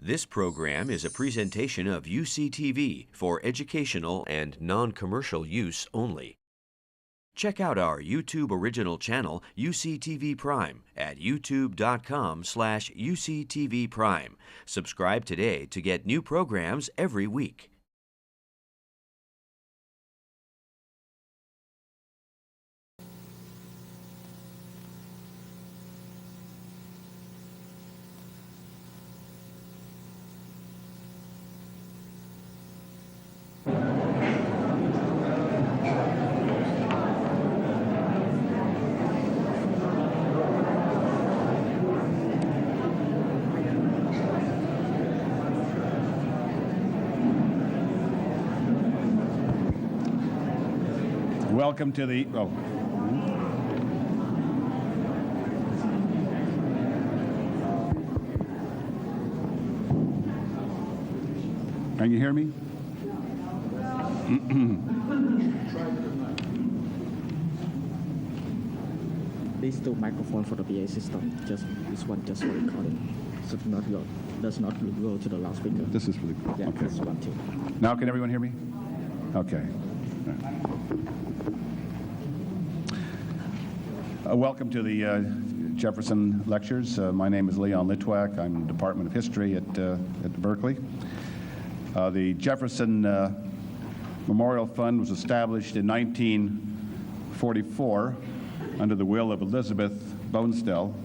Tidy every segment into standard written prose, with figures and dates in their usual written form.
This program is a presentation of UCTV for educational and non-commercial use only. Check out our YouTube original channel, UCTV Prime, at youtube.com/UCTV Prime. Subscribe today to get new programs every week. Welcome to the, Can you hear me? These two microphones for the PA system. Just this one, just for recording. So does not go to the loudspeaker. This is for the, Yeah, okay. this one too. Now can everyone hear me? Okay. Welcome to the Jefferson Lectures. My name is Leon Litwack. I'm in the Department of History at Berkeley. The Jefferson Memorial Fund was established in 1944 under the will of Elizabeth Bonestell,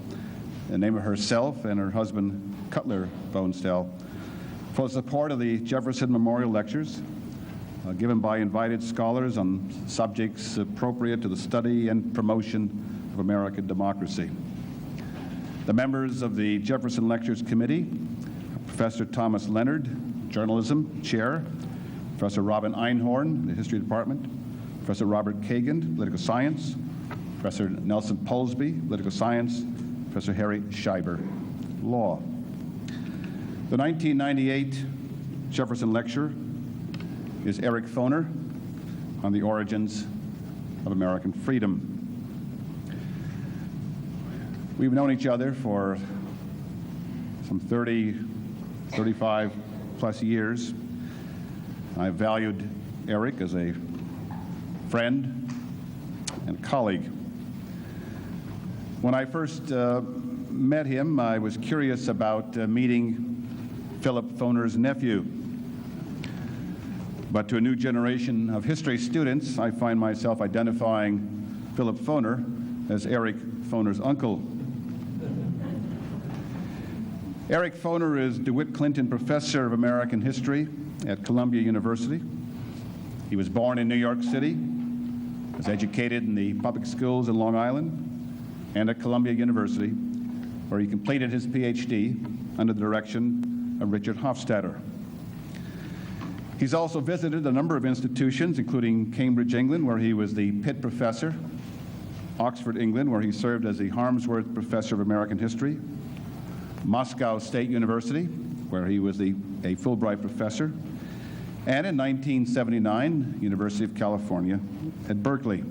in the name of herself and her husband Cutler Bonestell, for the support of the Jefferson Memorial Lectures given by invited scholars on subjects appropriate to the study and promotion of American democracy. The members of the Jefferson Lectures Committee, Professor Thomas Leonard, Journalism Chair, Professor Robin Einhorn, the History Department, Professor Robert Kagan, Political Science, Professor Nelson Polsby, Political Science, Professor Harry Scheiber, Law. The 1998 Jefferson Lecture is Eric Foner on the origins of American freedom. We've known each other for some 35 plus years. I valued Eric as a friend and colleague. When I first met him, I was curious about meeting Philip Foner's nephew. But to a new generation of history students, I find myself identifying Philip Foner as Eric Foner's uncle. Eric Foner is DeWitt Clinton Professor of American History at Columbia University. He was born in New York City, was educated in the public schools in Long Island and at Columbia University, where he completed his PhD under the direction of Richard Hofstadter. He's also visited a number of institutions, including Cambridge, England, where he was the Pitt Professor, Oxford, England, where he served as the Harmsworth Professor of American History, Moscow State University, where he was a Fulbright Professor, and in 1979, University of California at Berkeley,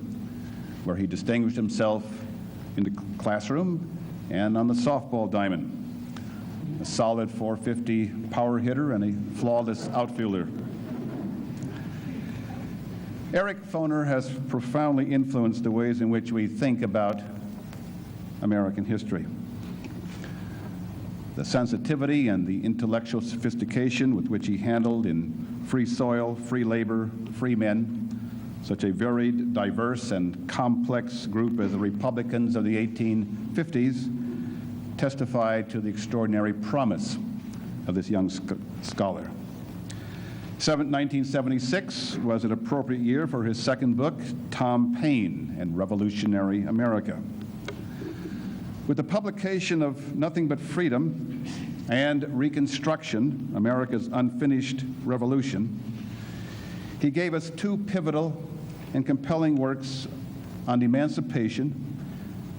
where he distinguished himself in the classroom and on the softball diamond. A solid .450 power hitter and a flawless outfielder. Eric Foner has profoundly influenced the ways in which we think about American history. The sensitivity and the intellectual sophistication with which he handled in Free Soil, Free Labor, Free Men, such a varied, diverse, and complex group as the Republicans of the 1850s, testified to the extraordinary promise of this young scholar. 1976 was an appropriate year for his second book, Tom Paine and Revolutionary America. With the publication of Nothing But Freedom and Reconstruction, America's Unfinished Revolution, he gave us two pivotal and compelling works on emancipation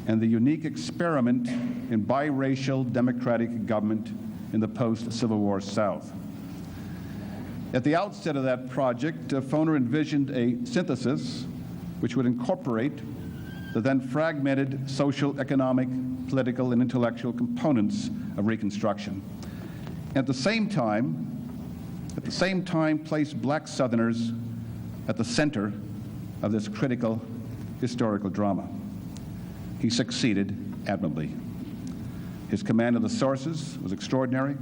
and the unique experiment in biracial democratic government in the post-Civil War South. At the outset of that project, Foner envisioned a synthesis which would incorporate the then fragmented social, economic, political, and intellectual components of Reconstruction At the same time, placed black Southerners at the center of this critical historical drama. He succeeded admirably. His command of the sources was extraordinary,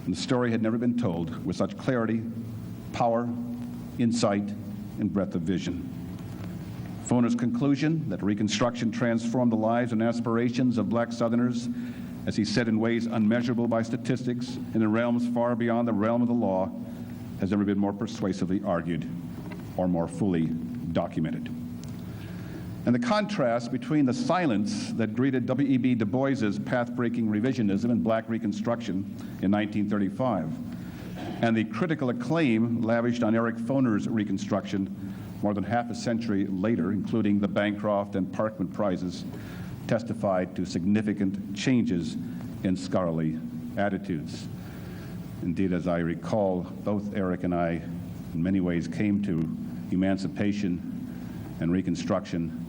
and the story had never been told with such clarity, power, insight, and breadth of vision. Foner's conclusion that Reconstruction transformed the lives and aspirations of black Southerners, as he said, in ways unmeasurable by statistics and in realms far beyond the realm of the law, has never been more persuasively argued or more fully documented. And the contrast between the silence that greeted W.E.B. Du Bois's path-breaking revisionism in Black Reconstruction in 1935 and the critical acclaim lavished on Eric Foner's Reconstruction more than half a century later, including the Bancroft and Parkman Prizes, testified to significant changes in scholarly attitudes. Indeed, as I recall, both Eric and I, in many ways, came to emancipation and Reconstruction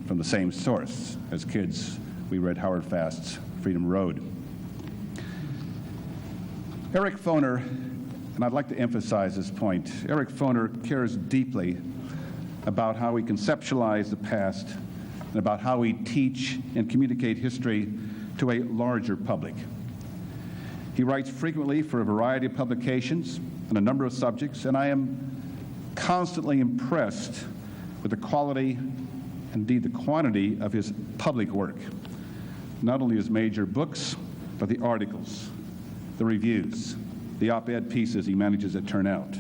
from the same source. As kids, we read Howard Fast's Freedom Road. Eric Foner, and I'd like to emphasize this point, Eric Foner cares deeply about how we conceptualize the past and about how we teach and communicate history to a larger public. He writes frequently for a variety of publications on a number of subjects, and I am constantly impressed with the quality, indeed the quantity, of his public work. Not only his major books, but the articles, the reviews, the op-ed pieces he manages to turn out.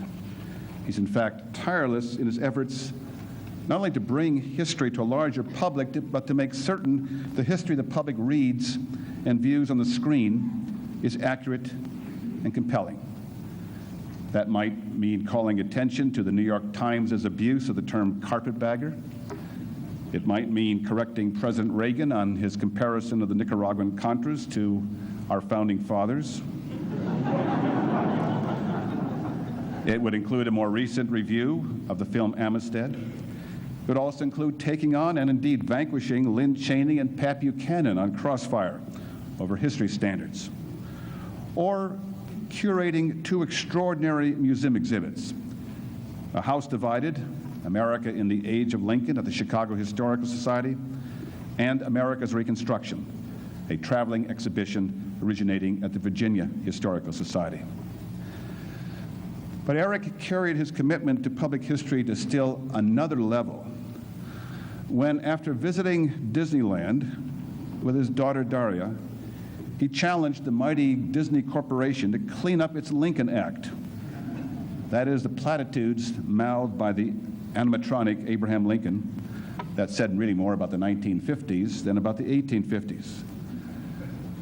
He's in fact tireless in his efforts not only to bring history to a larger public, but to make certain the history the public reads and views on the screen is accurate and compelling. That might mean calling attention to the New York Times' abuse of the term carpetbagger. It might mean correcting President Reagan on his comparison of the Nicaraguan Contras to our founding fathers. It would include a more recent review of the film Amistad. It would also include taking on and indeed vanquishing Lynn Cheney and Pat Buchanan on Crossfire over history standards. Or curating two extraordinary museum exhibits, A House Divided, America in the Age of Lincoln at the Chicago Historical Society, and America's Reconstruction, a traveling exhibition originating at the Virginia Historical Society. But Eric carried his commitment to public history to still another level when, after visiting Disneyland with his daughter Daria, he challenged the mighty Disney Corporation to clean up its Lincoln Act. That is, the platitudes mouthed by the animatronic Abraham Lincoln that said really more about the 1950s than about the 1850s.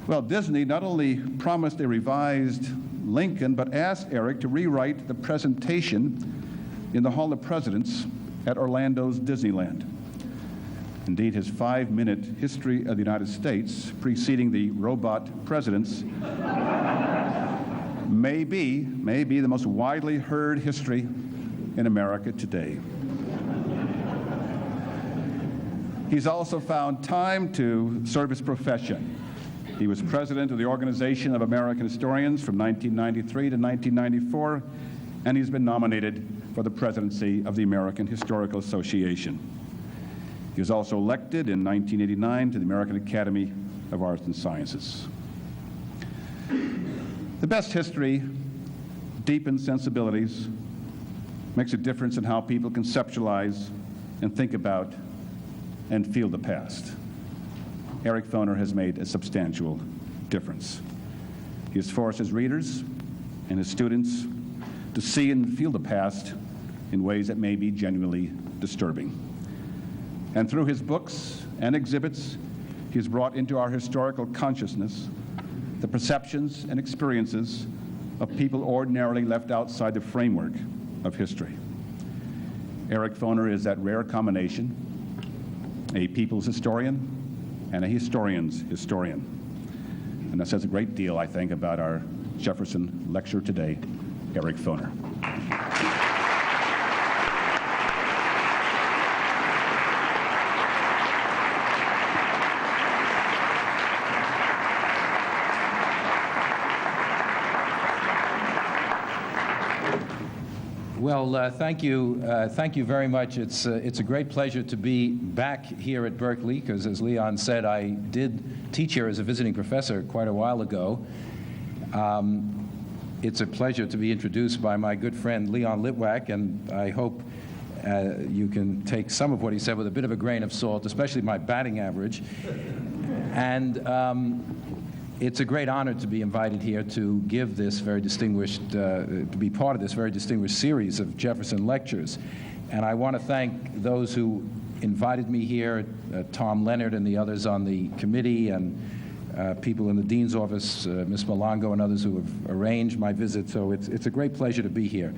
Well, Disney not only promised a revised Lincoln, but asked Eric to rewrite the presentation in the Hall of Presidents at Orlando's Disneyland. Indeed, his 5-minute history of the United States preceding the robot presidents may be the most widely heard history in America today. He's also found time to serve his profession. He was president of the Organization of American Historians from 1993 to 1994, and he's been nominated for the presidency of the American Historical Association. He was also elected in 1989 to the American Academy of Arts and Sciences. The best history deepens sensibilities, makes a difference in how people conceptualize and think about and feel the past. Eric Foner has made a substantial difference. He has forced his readers and his students to see and feel the past in ways that may be genuinely disturbing. And through his books and exhibits, he has brought into our historical consciousness the perceptions and experiences of people ordinarily left outside the framework of history. Eric Foner is that rare combination, a people's historian and a historian's historian. And that says a great deal, I think, about our Jefferson lecturer today, Eric Foner. Well, thank you very much. It's a great pleasure to be back here at Berkeley, because as Leon said, I did teach here as a visiting professor quite a while ago. It's a pleasure to be introduced by my good friend Leon Litwack, and I hope you can take some of what he said with a bit of a grain of salt, especially my batting average. And it's a great honor to be invited here to give this very distinguished, to be part of this very distinguished series of Jefferson lectures. And I want to thank those who invited me here, Tom Leonard and the others on the committee, and people in the Dean's office, Ms. Malongo and others who have arranged my visit. So it's a great pleasure to be here.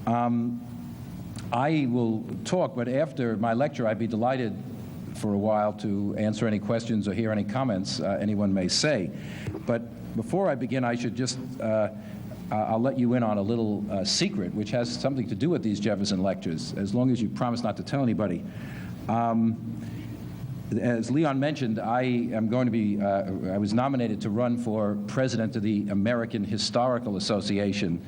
I will talk, but after my lecture, I'd be delighted for a while to answer any questions or hear any comments anyone may say. But before I begin, I should just, I'll let you in on a little secret, which has something to do with these Jefferson lectures, as long as you promise not to tell anybody. As Leon mentioned, I am going to be, I was nominated to run for president of the American Historical Association,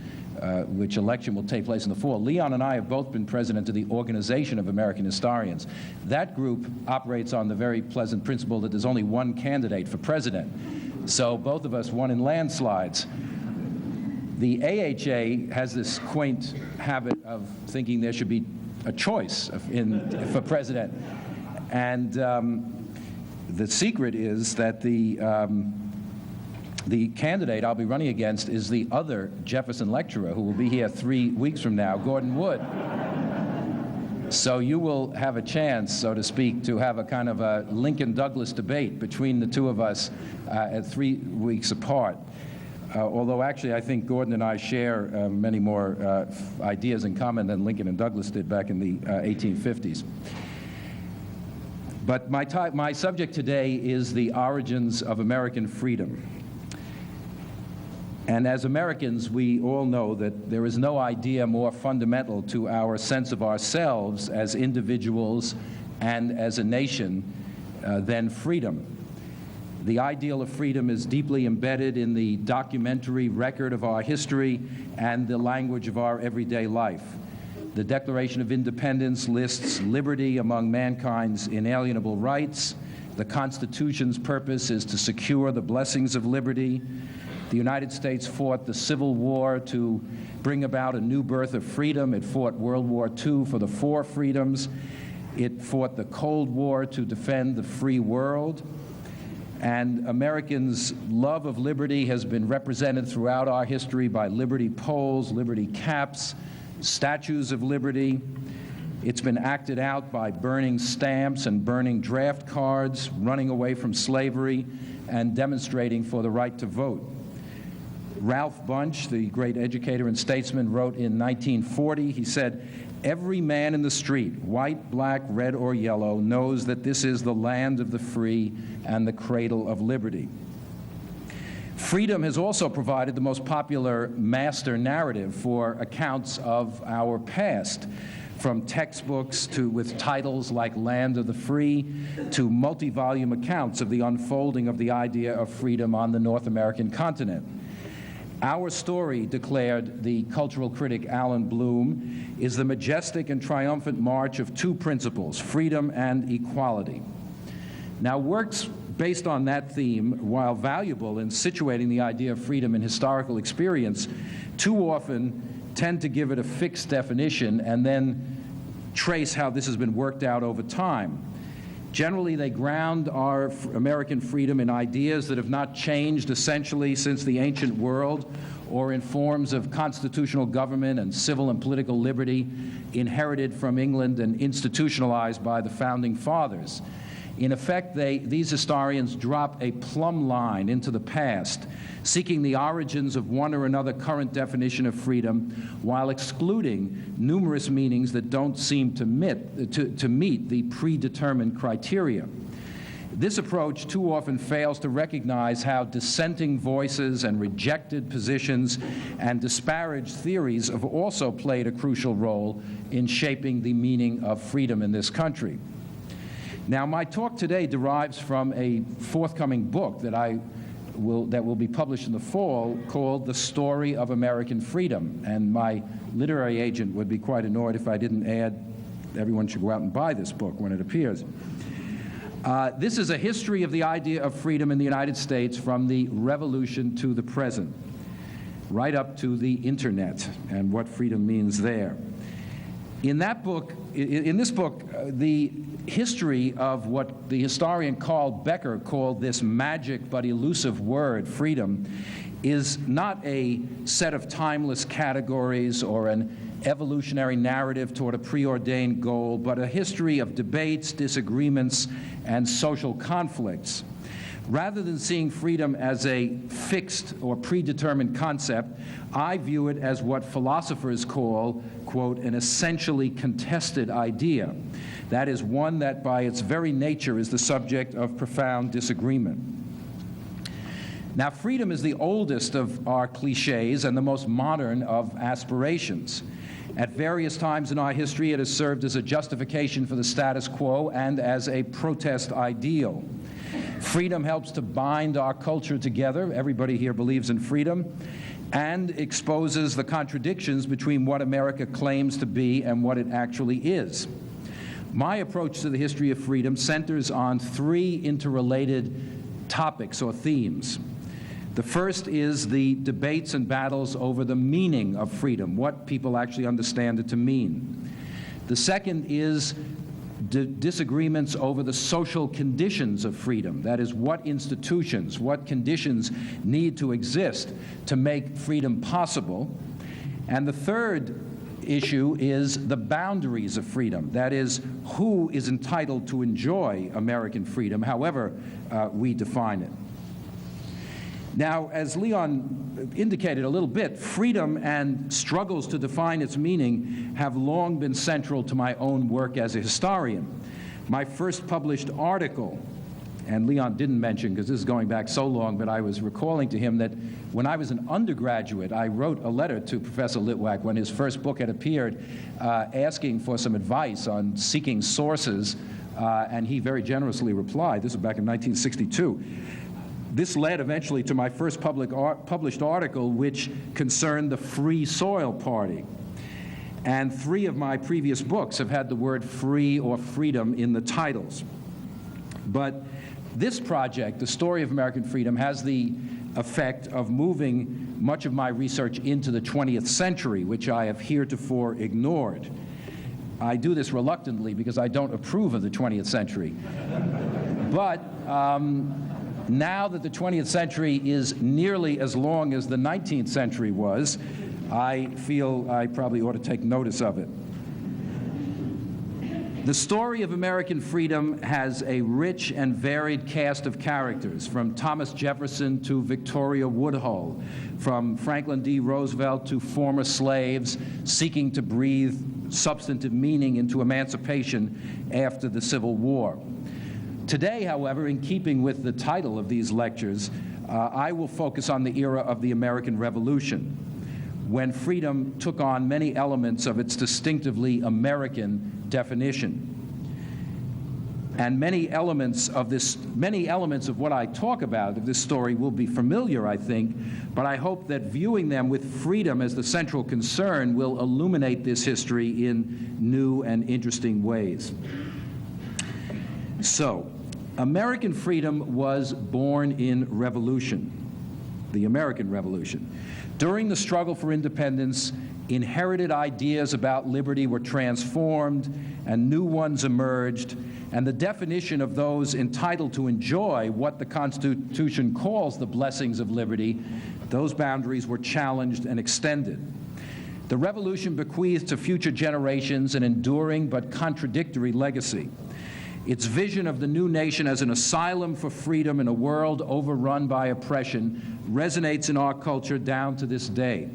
which election will take place in the fall. Leon and I have both been president of the Organization of American Historians. That group operates on the very pleasant principle that there's only one candidate for president. So both of us won in landslides. The AHA has this quaint habit of thinking there should be a choice for president. And the secret is that the candidate I'll be running against is the other Jefferson lecturer who will be here 3 weeks from now, Gordon Wood. So you will have a chance, so to speak, to have a kind of a Lincoln-Douglas debate between the two of us at 3 weeks apart. Although actually I think Gordon and I share many more ideas in common than Lincoln and Douglas did back in the 1850s. But my subject today is the origins of American freedom. And as Americans, we all know that there is no idea more fundamental to our sense of ourselves as individuals and as a nation than freedom. The ideal of freedom is deeply embedded in the documentary record of our history and the language of our everyday life. The Declaration of Independence lists liberty among mankind's inalienable rights. The Constitution's purpose is to secure the blessings of liberty. The United States fought the Civil War to bring about a new birth of freedom. It fought World War II for the 4 freedoms. It fought the Cold War to defend the free world. And Americans' love of liberty has been represented throughout our history by liberty poles, liberty caps, statues of liberty. It's been acted out by burning stamps and burning draft cards, running away from slavery, and demonstrating for the right to vote. Ralph Bunche, the great educator and statesman, wrote in 1940, he said, "Every man in the street, white, black, red, or yellow, knows that this is the land of the free and the cradle of liberty." Freedom has also provided the most popular master narrative for accounts of our past, from textbooks with titles like Land of the Free to multi-volume accounts of the unfolding of the idea of freedom on the North American continent. Our story, declared the cultural critic Alan Bloom, is the majestic and triumphant march of 2 principles, freedom and equality. Now, works based on that theme, while valuable in situating the idea of freedom in historical experience, too often tend to give it a fixed definition and then trace how this has been worked out over time. Generally, they ground our American freedom in ideas that have not changed essentially since the ancient world, or in forms of constitutional government and civil and political liberty inherited from England and institutionalized by the Founding Fathers. In effect, these historians drop a plumb line into the past, seeking the origins of one or another current definition of freedom, while excluding numerous meanings that don't seem to meet the predetermined criteria. This approach too often fails to recognize how dissenting voices and rejected positions and disparaged theories have also played a crucial role in shaping the meaning of freedom in this country. Now, my talk today derives from a forthcoming book that I that will be published in the fall, called The Story of American Freedom. And my literary agent would be quite annoyed if I didn't add, everyone should go out and buy this book when it appears. This is a history of the idea of freedom in the United States from the Revolution to the present, right up to the internet and what freedom means there. In that book, in this book, the history of what the historian Carl Becker called this magic but elusive word, freedom, is not a set of timeless categories or an evolutionary narrative toward a preordained goal, but a history of debates, disagreements, and social conflicts. Rather than seeing freedom as a fixed or predetermined concept, I view it as what philosophers call, quote, an essentially contested idea. That is, one that by its very nature is the subject of profound disagreement. Now, freedom is the oldest of our cliches and the most modern of aspirations. At various times in our history, it has served as a justification for the status quo and as a protest ideal. Freedom helps to bind our culture together. Everybody here believes in freedom, and exposes the contradictions between what America claims to be and what it actually is. My approach to the history of freedom centers on three interrelated topics or themes. The first is the debates and battles over the meaning of freedom, what people actually understand it to mean. The second is disagreements over the social conditions of freedom. That is, what institutions, what conditions need to exist to make freedom possible. And the third issue is the boundaries of freedom. That is, who is entitled to enjoy American freedom, however we define it. Now, as Leon indicated a little bit, freedom and struggles to define its meaning have long been central to my own work as a historian. My first published article, and Leon didn't mention because this is going back so long, but I was recalling to him that when I was an undergraduate, I wrote a letter to Professor Litwack when his first book had appeared, asking for some advice on seeking sources, and he very generously replied. This was back in 1962. This led eventually to my first published article, which concerned the Free Soil Party. And three of my previous books have had the word free or freedom in the titles. But this project, The Story of American Freedom, has the effect of moving much of my research into the 20th century, which I have heretofore ignored. I do this reluctantly because I don't approve of the 20th century. But now that the 20th century is nearly as long as the 19th century was, I feel I probably ought to take notice of it. The story of American freedom has a rich and varied cast of characters, from Thomas Jefferson to Victoria Woodhull, from Franklin D. Roosevelt to former slaves seeking to breathe substantive meaning into emancipation after the Civil War. Today, however, in keeping with the title of these lectures, I will focus on the era of the American Revolution, when freedom took on many elements of its distinctively American definition. And many elements of what I talk about of this story will be familiar, I think, but I hope that viewing them with freedom as the central concern will illuminate this history in new and interesting ways. So, American freedom was born in revolution, the American Revolution. During the struggle for independence, inherited ideas about liberty were transformed and new ones emerged, and the definition of those entitled to enjoy what the Constitution calls the blessings of liberty, those boundaries were challenged and extended. The revolution bequeathed to future generations an enduring but contradictory legacy. Its vision of the new nation as an asylum for freedom in a world overrun by oppression resonates in our culture down to this day.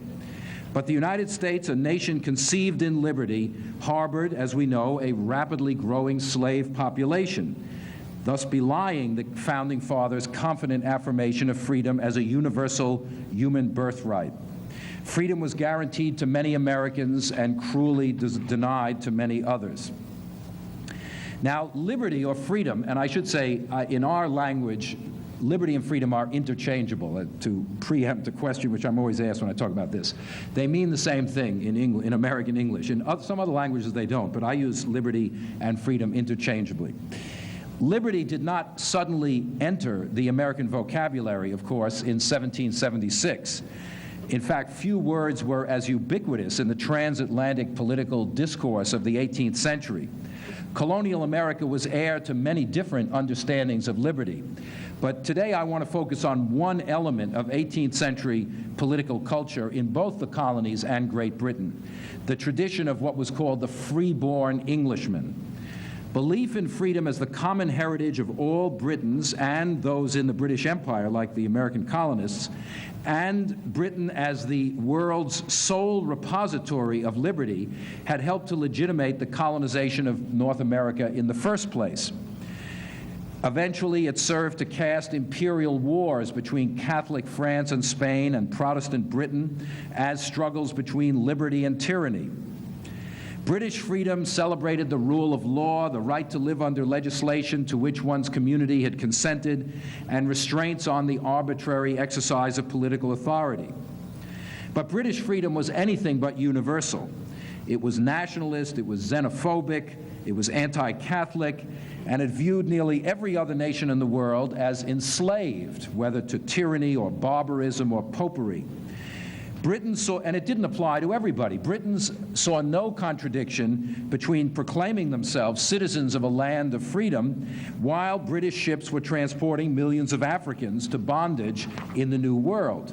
But the United States, a nation conceived in liberty, harbored, as we know, a rapidly growing slave population, thus belying the Founding Fathers' confident affirmation of freedom as a universal human birthright. Freedom was guaranteed to many Americans and cruelly denied to many others. Now, liberty or freedom, and I should say in our language, liberty and freedom are interchangeable. To preempt a question which I'm always asked when I talk about this, they mean the same thing in American English. In some other languages they don't, but I use liberty and freedom interchangeably. Liberty did not suddenly enter the American vocabulary, of course, in 1776. In fact, few words were as ubiquitous in the transatlantic political discourse of the 18th century. Colonial America was heir to many different understandings of liberty. But today I want to focus on one element of 18th century political culture in both the colonies and Great Britain, the tradition of what was called the free-born Englishman. Belief in freedom as the common heritage of all Britons and those in the British Empire, like the American colonists, and Britain as the world's sole repository of liberty had helped to legitimate the colonization of North America in the first place. Eventually, it served to cast imperial wars between Catholic France and Spain and Protestant Britain as struggles between liberty and tyranny. British freedom celebrated the rule of law, the right to live under legislation to which one's community had consented, and restraints on the arbitrary exercise of political authority. But British freedom was anything but universal. It was nationalist, it was xenophobic, it was anti-Catholic, and it viewed nearly every other nation in the world as enslaved, whether to tyranny or barbarism or popery. Britain saw, and it didn't apply to everybody, Britons saw no contradiction between proclaiming themselves citizens of a land of freedom while British ships were transporting millions of Africans to bondage in the New World.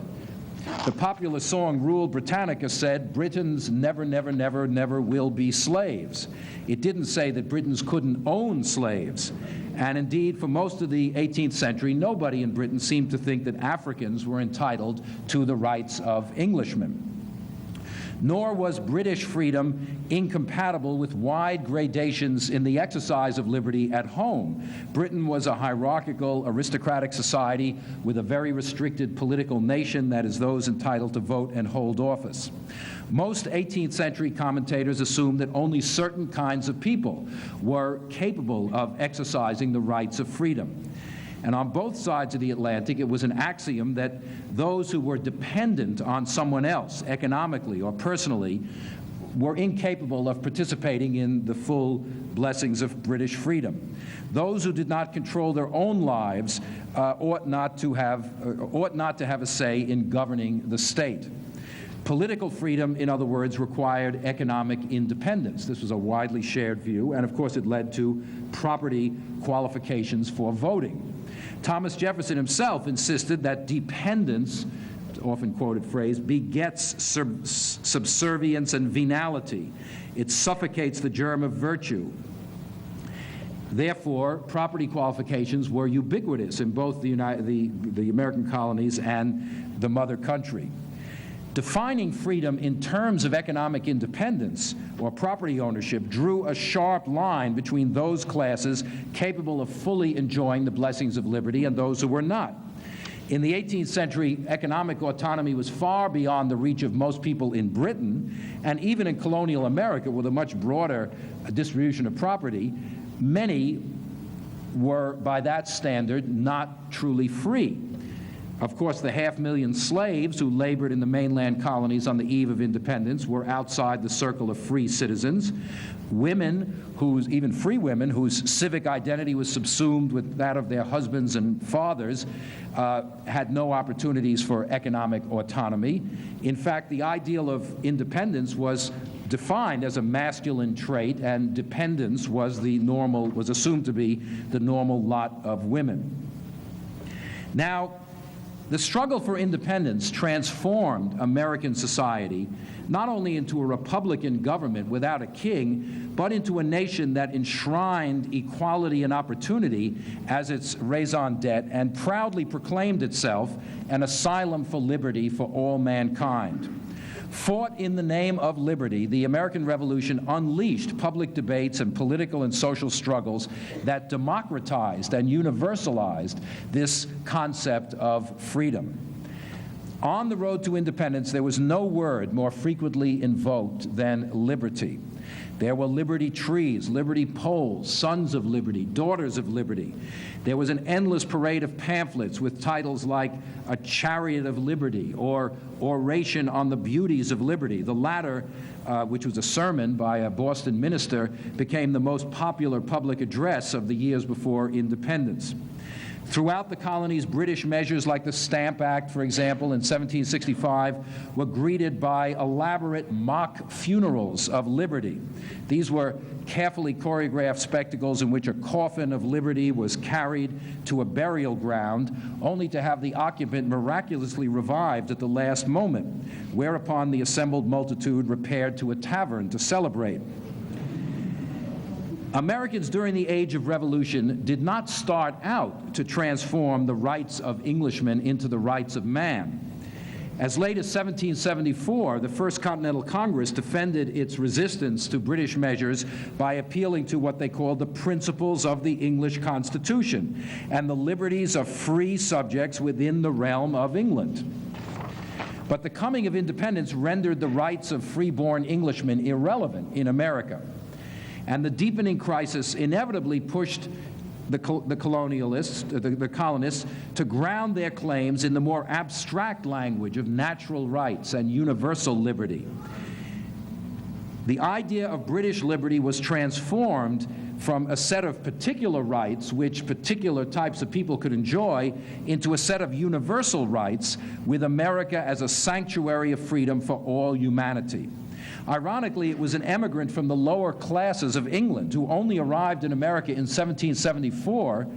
The popular song Rule Britannica said, "Britons never, never, never, never will be slaves." It didn't say that Britons couldn't own slaves. And indeed, for most of the 18th century, nobody in Britain seemed to think that Africans were entitled to the rights of Englishmen. Nor was British freedom incompatible with wide gradations in the exercise of liberty at home. Britain was a hierarchical, aristocratic society with a very restricted political nation, that is, those entitled to vote and hold office. Most 18th century commentators assumed that only certain kinds of people were capable of exercising the rights of freedom. And on both sides of the Atlantic, it was an axiom that those who were dependent on someone else, economically or personally, were incapable of participating in the full blessings of British freedom. Those who did not control their own lives ought not to have a say in governing the state. Political freedom, in other words, required economic independence. This was a widely shared view, and of course it led to property qualifications for voting. Thomas Jefferson himself insisted that dependence, often quoted phrase, begets subservience and venality. It suffocates the germ of virtue. Therefore, property qualifications were ubiquitous in both the American colonies and the mother country. Defining freedom in terms of economic independence or property ownership drew a sharp line between those classes capable of fully enjoying the blessings of liberty and those who were not. In the 18th century, economic autonomy was far beyond the reach of most people in Britain, and even in colonial America, with a much broader distribution of property, many were, by that standard, not truly free. Of course, the 500,000 slaves who labored in the mainland colonies on the eve of independence were outside the circle of free citizens. Women, even free women, whose civic identity was subsumed with that of their husbands and fathers, had no opportunities for economic autonomy. In fact, the ideal of independence was defined as a masculine trait, and dependence was assumed to be the normal lot of women. Now, the struggle for independence transformed American society not only into a republican government without a king, but into a nation that enshrined equality and opportunity as its raison d'etre and proudly proclaimed itself an asylum for liberty for all mankind. Fought in the name of liberty, the American Revolution unleashed public debates and political and social struggles that democratized and universalized this concept of freedom. On the road to independence, there was no word more frequently invoked than liberty. There were liberty trees, liberty poles, sons of liberty, daughters of liberty. There was an endless parade of pamphlets with titles like A Chariot of Liberty or Oration on the Beauties of Liberty. The latter, which was a sermon by a Boston minister, became the most popular public address of the years before independence. Throughout the colonies, British measures like the Stamp Act, for example, in 1765, were greeted by elaborate mock funerals of liberty. These were carefully choreographed spectacles in which a coffin of liberty was carried to a burial ground, only to have the occupant miraculously revived at the last moment, whereupon the assembled multitude repaired to a tavern to celebrate. Americans during the Age of Revolution did not start out to transform the rights of Englishmen into the rights of man. As late as 1774, the First Continental Congress defended its resistance to British measures by appealing to what they called the principles of the English Constitution and the liberties of free subjects within the realm of England. But the coming of independence rendered the rights of free-born Englishmen irrelevant in America. And the deepening crisis inevitably pushed the colonists to ground their claims in the more abstract language of natural rights and universal liberty. The idea of British liberty was transformed from a set of particular rights which particular types of people could enjoy into a set of universal rights with America as a sanctuary of freedom for all humanity. Ironically, it was an emigrant from the lower classes of England who only arrived in America in 1774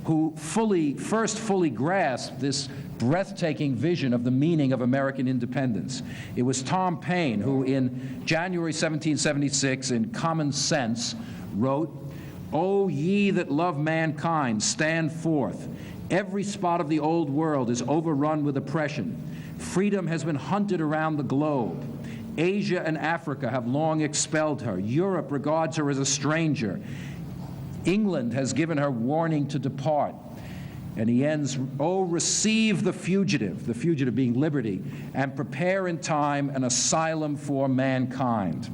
who first fully grasped this breathtaking vision of the meaning of American independence. It was Tom Paine who, in January 1776, in Common Sense, wrote, "O ye that love mankind, stand forth. Every spot of the old world is overrun with oppression. Freedom has been hunted around the globe. Asia and Africa have long expelled her. Europe regards her as a stranger. England has given her warning to depart." And he ends, "Oh, receive the fugitive being liberty, and prepare in time an asylum for mankind."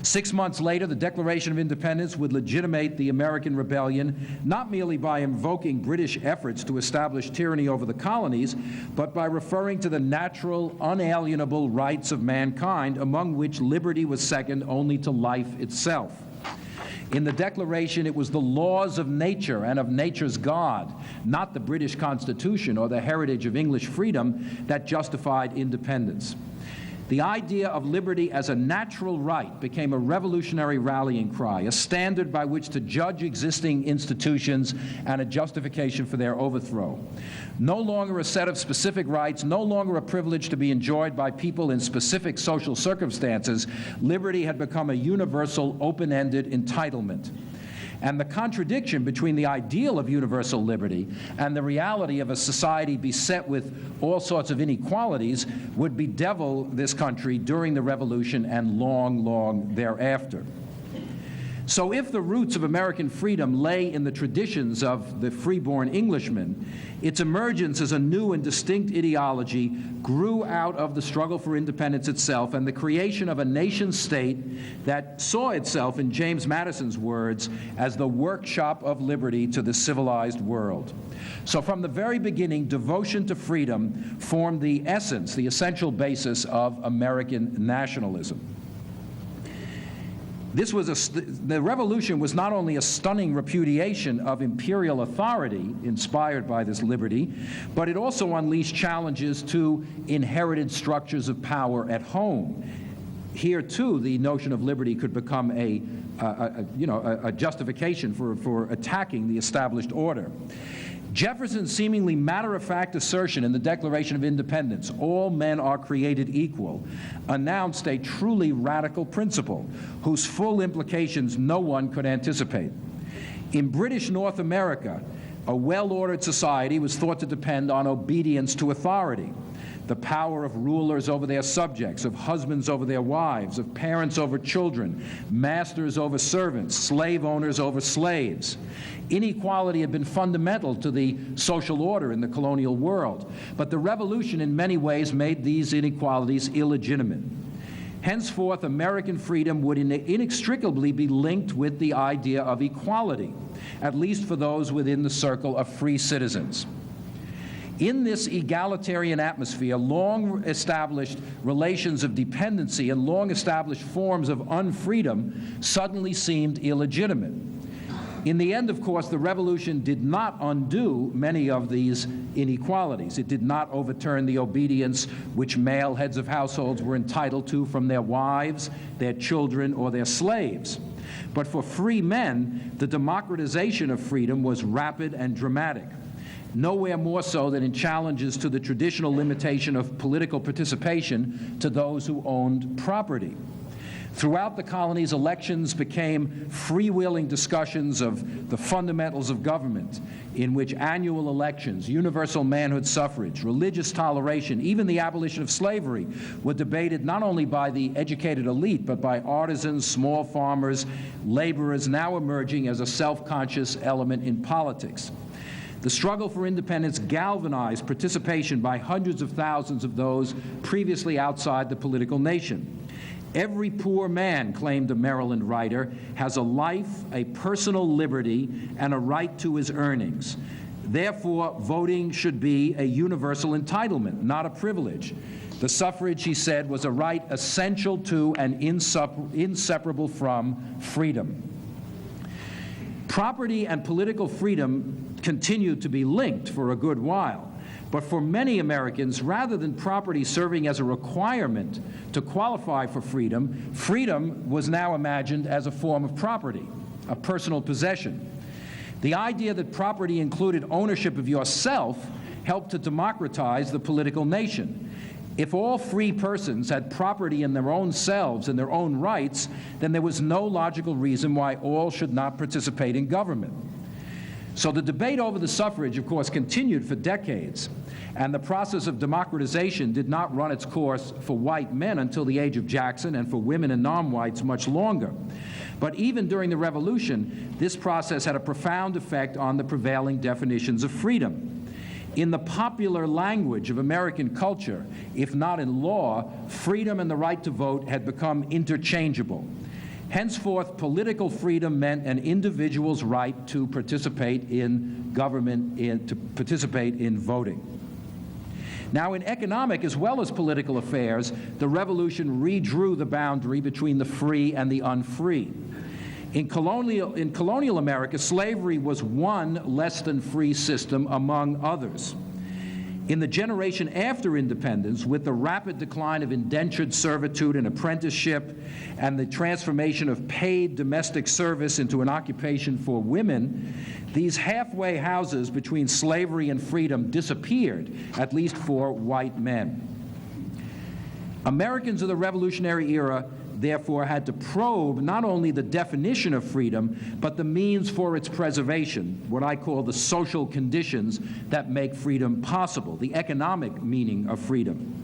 6 months later, the Declaration of Independence would legitimate the American rebellion, not merely by invoking British efforts to establish tyranny over the colonies, but by referring to the natural, unalienable rights of mankind, among which liberty was second only to life itself. In the Declaration, it was the laws of nature and of nature's God, not the British Constitution or the heritage of English freedom, that justified independence. The idea of liberty as a natural right became a revolutionary rallying cry, a standard by which to judge existing institutions and a justification for their overthrow. No longer a set of specific rights, no longer a privilege to be enjoyed by people in specific social circumstances, liberty had become a universal, open-ended entitlement. And the contradiction between the ideal of universal liberty and the reality of a society beset with all sorts of inequalities would bedevil this country during the Revolution and long, long thereafter. So if the roots of American freedom lay in the traditions of the freeborn Englishman, its emergence as a new and distinct ideology grew out of the struggle for independence itself and the creation of a nation-state that saw itself, in James Madison's words, as the workshop of liberty to the civilized world. So from the very beginning, devotion to freedom formed the essence, the essential basis of American nationalism. The revolution was not only a stunning repudiation of imperial authority inspired by this liberty, but it also unleashed challenges to inherited structures of power at home. Here, too, the notion of liberty could become a justification for attacking the established order. Jefferson's seemingly matter-of-fact assertion in the Declaration of Independence, "all men are created equal," announced a truly radical principle whose full implications no one could anticipate. In British North America, a well-ordered society was thought to depend on obedience to authority. The power of rulers over their subjects, of husbands over their wives, of parents over children, masters over servants, slave owners over slaves. Inequality had been fundamental to the social order in the colonial world, but the Revolution in many ways made these inequalities illegitimate. Henceforth, American freedom would inextricably be linked with the idea of equality, at least for those within the circle of free citizens. In this egalitarian atmosphere, long-established relations of dependency and long-established forms of unfreedom suddenly seemed illegitimate. In the end, of course, the revolution did not undo many of these inequalities. It did not overturn the obedience which male heads of households were entitled to from their wives, their children, or their slaves. But for free men, the democratization of freedom was rapid and dramatic. Nowhere more so than in challenges to the traditional limitation of political participation to those who owned property. Throughout the colonies, elections became freewheeling discussions of the fundamentals of government, in which annual elections, universal manhood suffrage, religious toleration, even the abolition of slavery were debated not only by the educated elite, but by artisans, small farmers, laborers, now emerging as a self-conscious element in politics. The struggle for independence galvanized participation by hundreds of thousands of those previously outside the political nation. Every poor man, claimed a Maryland writer, has a life, a personal liberty, and a right to his earnings. Therefore, voting should be a universal entitlement, not a privilege. The suffrage, he said, was a right essential to and inseparable from freedom. Property and political freedom continued to be linked for a good while. But for many Americans, rather than property serving as a requirement to qualify for freedom, freedom was now imagined as a form of property, a personal possession. The idea that property included ownership of yourself helped to democratize the political nation. If all free persons had property in their own selves and their own rights, then there was no logical reason why all should not participate in government. So the debate over the suffrage, of course, continued for decades, and the process of democratization did not run its course for white men until the age of Jackson, and for women and non-whites much longer. But even during the Revolution, this process had a profound effect on the prevailing definitions of freedom. In the popular language of American culture, if not in law, freedom and the right to vote had become interchangeable. Henceforth, political freedom meant an individual's right to participate in government, to participate in voting. Now, in economic as well as political affairs, the Revolution redrew the boundary between the free and the unfree. In colonial America, slavery was one less than free system among others. In the generation after independence, with the rapid decline of indentured servitude and apprenticeship and the transformation of paid domestic service into an occupation for women, these halfway houses between slavery and freedom disappeared, at least for white men. Americans of the Revolutionary era therefore had to probe not only the definition of freedom, but the means for its preservation, what I call the social conditions that make freedom possible, the economic meaning of freedom.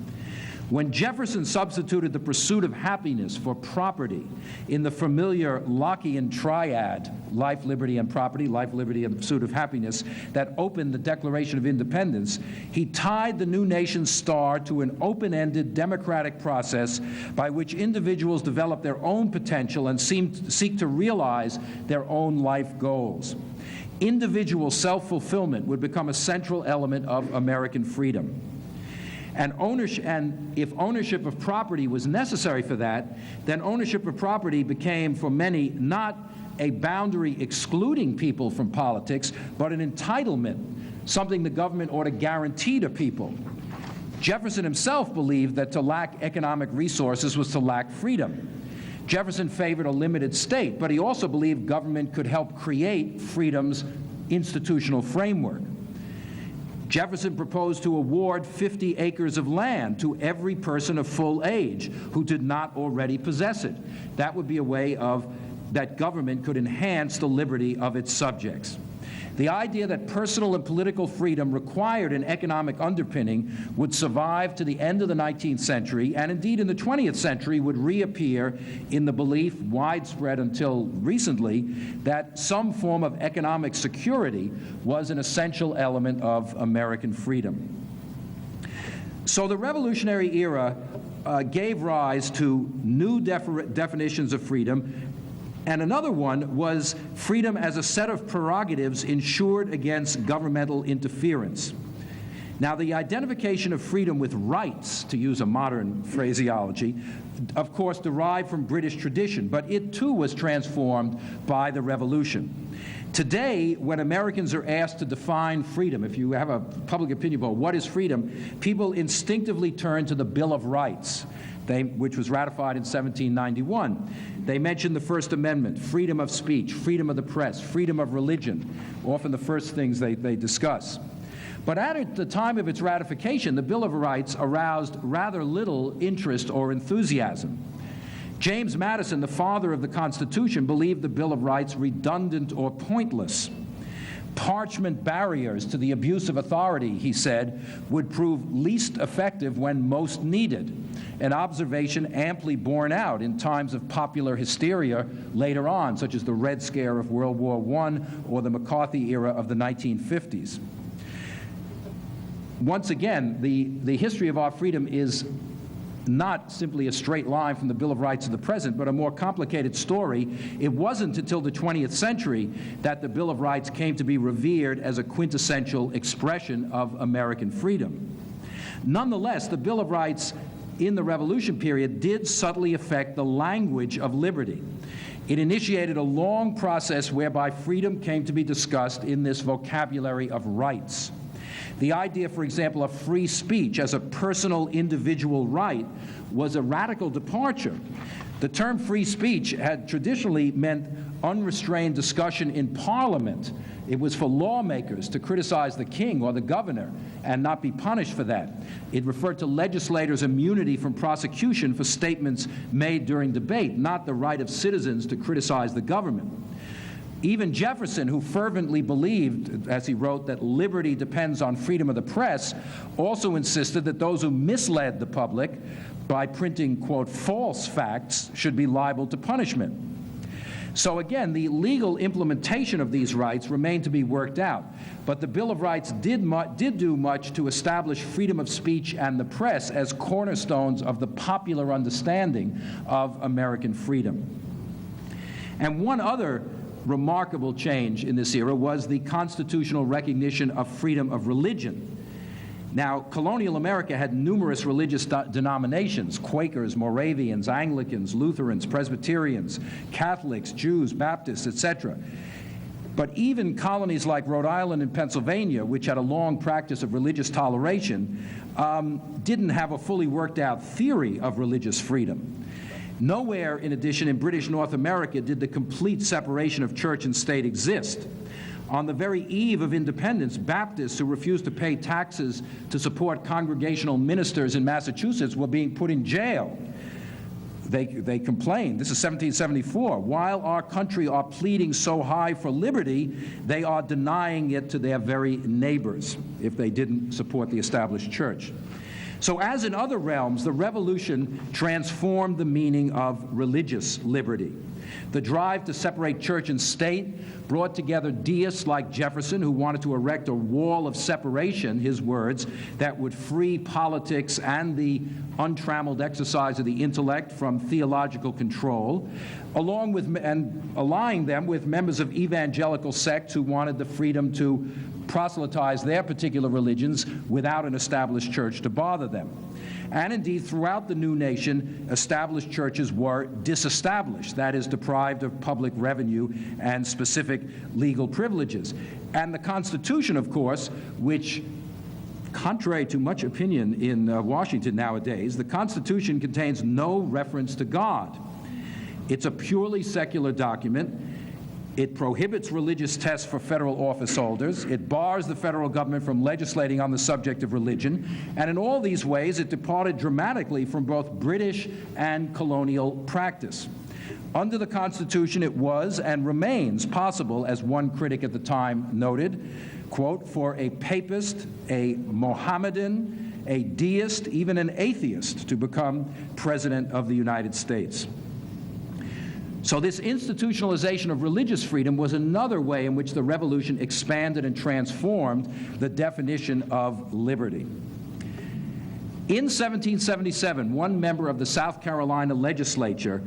When Jefferson substituted the pursuit of happiness for property in the familiar Lockean triad, life, liberty, and property, life, liberty, and the pursuit of happiness, that opened the Declaration of Independence, he tied the new nation's star to an open-ended democratic process by which individuals develop their own potential and seek to realize their own life goals. Individual self-fulfillment would become a central element of American freedom. And if ownership of property was necessary for that, then ownership of property became, for many, not a boundary excluding people from politics, but an entitlement, something the government ought to guarantee to people. Jefferson himself believed that to lack economic resources was to lack freedom. Jefferson favored a limited state, but he also believed government could help create freedom's institutional framework. Jefferson proposed to award 50 acres of land to every person of full age who did not already possess it. That would be a way that government could enhance the liberty of its subjects. The idea that personal and political freedom required an economic underpinning would survive to the end of the 19th century, and indeed in the 20th century would reappear in the belief, widespread until recently, that some form of economic security was an essential element of American freedom. So the Revolutionary era gave rise to new definitions of freedom, and another one was freedom as a set of prerogatives ensured against governmental interference. Now, the identification of freedom with rights, to use a modern phraseology, of course derived from British tradition, but it too was transformed by the Revolution. Today, when Americans are asked to define freedom, if you have a public opinion about what is freedom, people instinctively turn to the Bill of Rights, which was ratified in 1791. They mention the First Amendment, freedom of speech, freedom of the press, freedom of religion, often the first things they discuss. But at the time of its ratification, the Bill of Rights aroused rather little interest or enthusiasm. James Madison, the father of the Constitution, believed the Bill of Rights redundant or pointless. Parchment barriers to the abuse of authority, he said, would prove least effective when most needed, an observation amply borne out in times of popular hysteria later on, such as the Red Scare of World War I or the McCarthy era of the 1950s. Once again, the history of our freedom is not simply a straight line from the Bill of Rights to the present, but a more complicated story. It wasn't until the 20th century that the Bill of Rights came to be revered as a quintessential expression of American freedom. Nonetheless, the Bill of Rights in the Revolution period did subtly affect the language of liberty. It initiated a long process whereby freedom came to be discussed in this vocabulary of rights. The idea, for example, of free speech as a personal individual right was a radical departure. The term free speech had traditionally meant unrestrained discussion in Parliament. It was for lawmakers to criticize the king or the governor and not be punished for that. It referred to legislators' immunity from prosecution for statements made during debate, not the right of citizens to criticize the government. Even Jefferson, who fervently believed, as he wrote, that liberty depends on freedom of the press, also insisted that those who misled the public by printing, quote, false facts should be liable to punishment. So again, the legal implementation of these rights remained to be worked out, but the Bill of Rights did do much to establish freedom of speech and the press as cornerstones of the popular understanding of American freedom. And one other remarkable change in this era was the constitutional recognition of freedom of religion. Now, colonial America had numerous religious denominations: Quakers, Moravians, Anglicans, Lutherans, Presbyterians, Catholics, Jews, Baptists, etc. But even colonies like Rhode Island and Pennsylvania, which had a long practice of religious toleration, didn't have a fully worked out theory of religious freedom. Nowhere, in addition, in British North America did the complete separation of church and state exist. On the very eve of independence, Baptists who refused to pay taxes to support congregational ministers in Massachusetts were being put in jail. They complained. This is 1774. While our country are pleading so high for liberty, they are denying it to their very neighbors if they didn't support the established church. So as in other realms, the Revolution transformed the meaning of religious liberty. The drive to separate church and state brought together deists like Jefferson, who wanted to erect a wall of separation, his words, that would free politics and the untrammeled exercise of the intellect from theological control, along with and allying them with members of evangelical sects who wanted the freedom to proselytize their particular religions without an established church to bother them. And indeed, throughout the new nation, established churches were disestablished, that is, deprived of public revenue and specific legal privileges. And the Constitution, of course, which, contrary to much opinion in Washington nowadays, the Constitution contains no reference to God. It's a purely secular document. It prohibits religious tests for federal office holders. It bars the federal government from legislating on the subject of religion. And in all these ways, it departed dramatically from both British and colonial practice. Under the Constitution, it was and remains possible, as one critic at the time noted, quote, for a papist, a Mohammedan, a deist, even an atheist to become president of the United States. So this institutionalization of religious freedom was another way in which the Revolution expanded and transformed the definition of liberty. In 1777, one member of the South Carolina legislature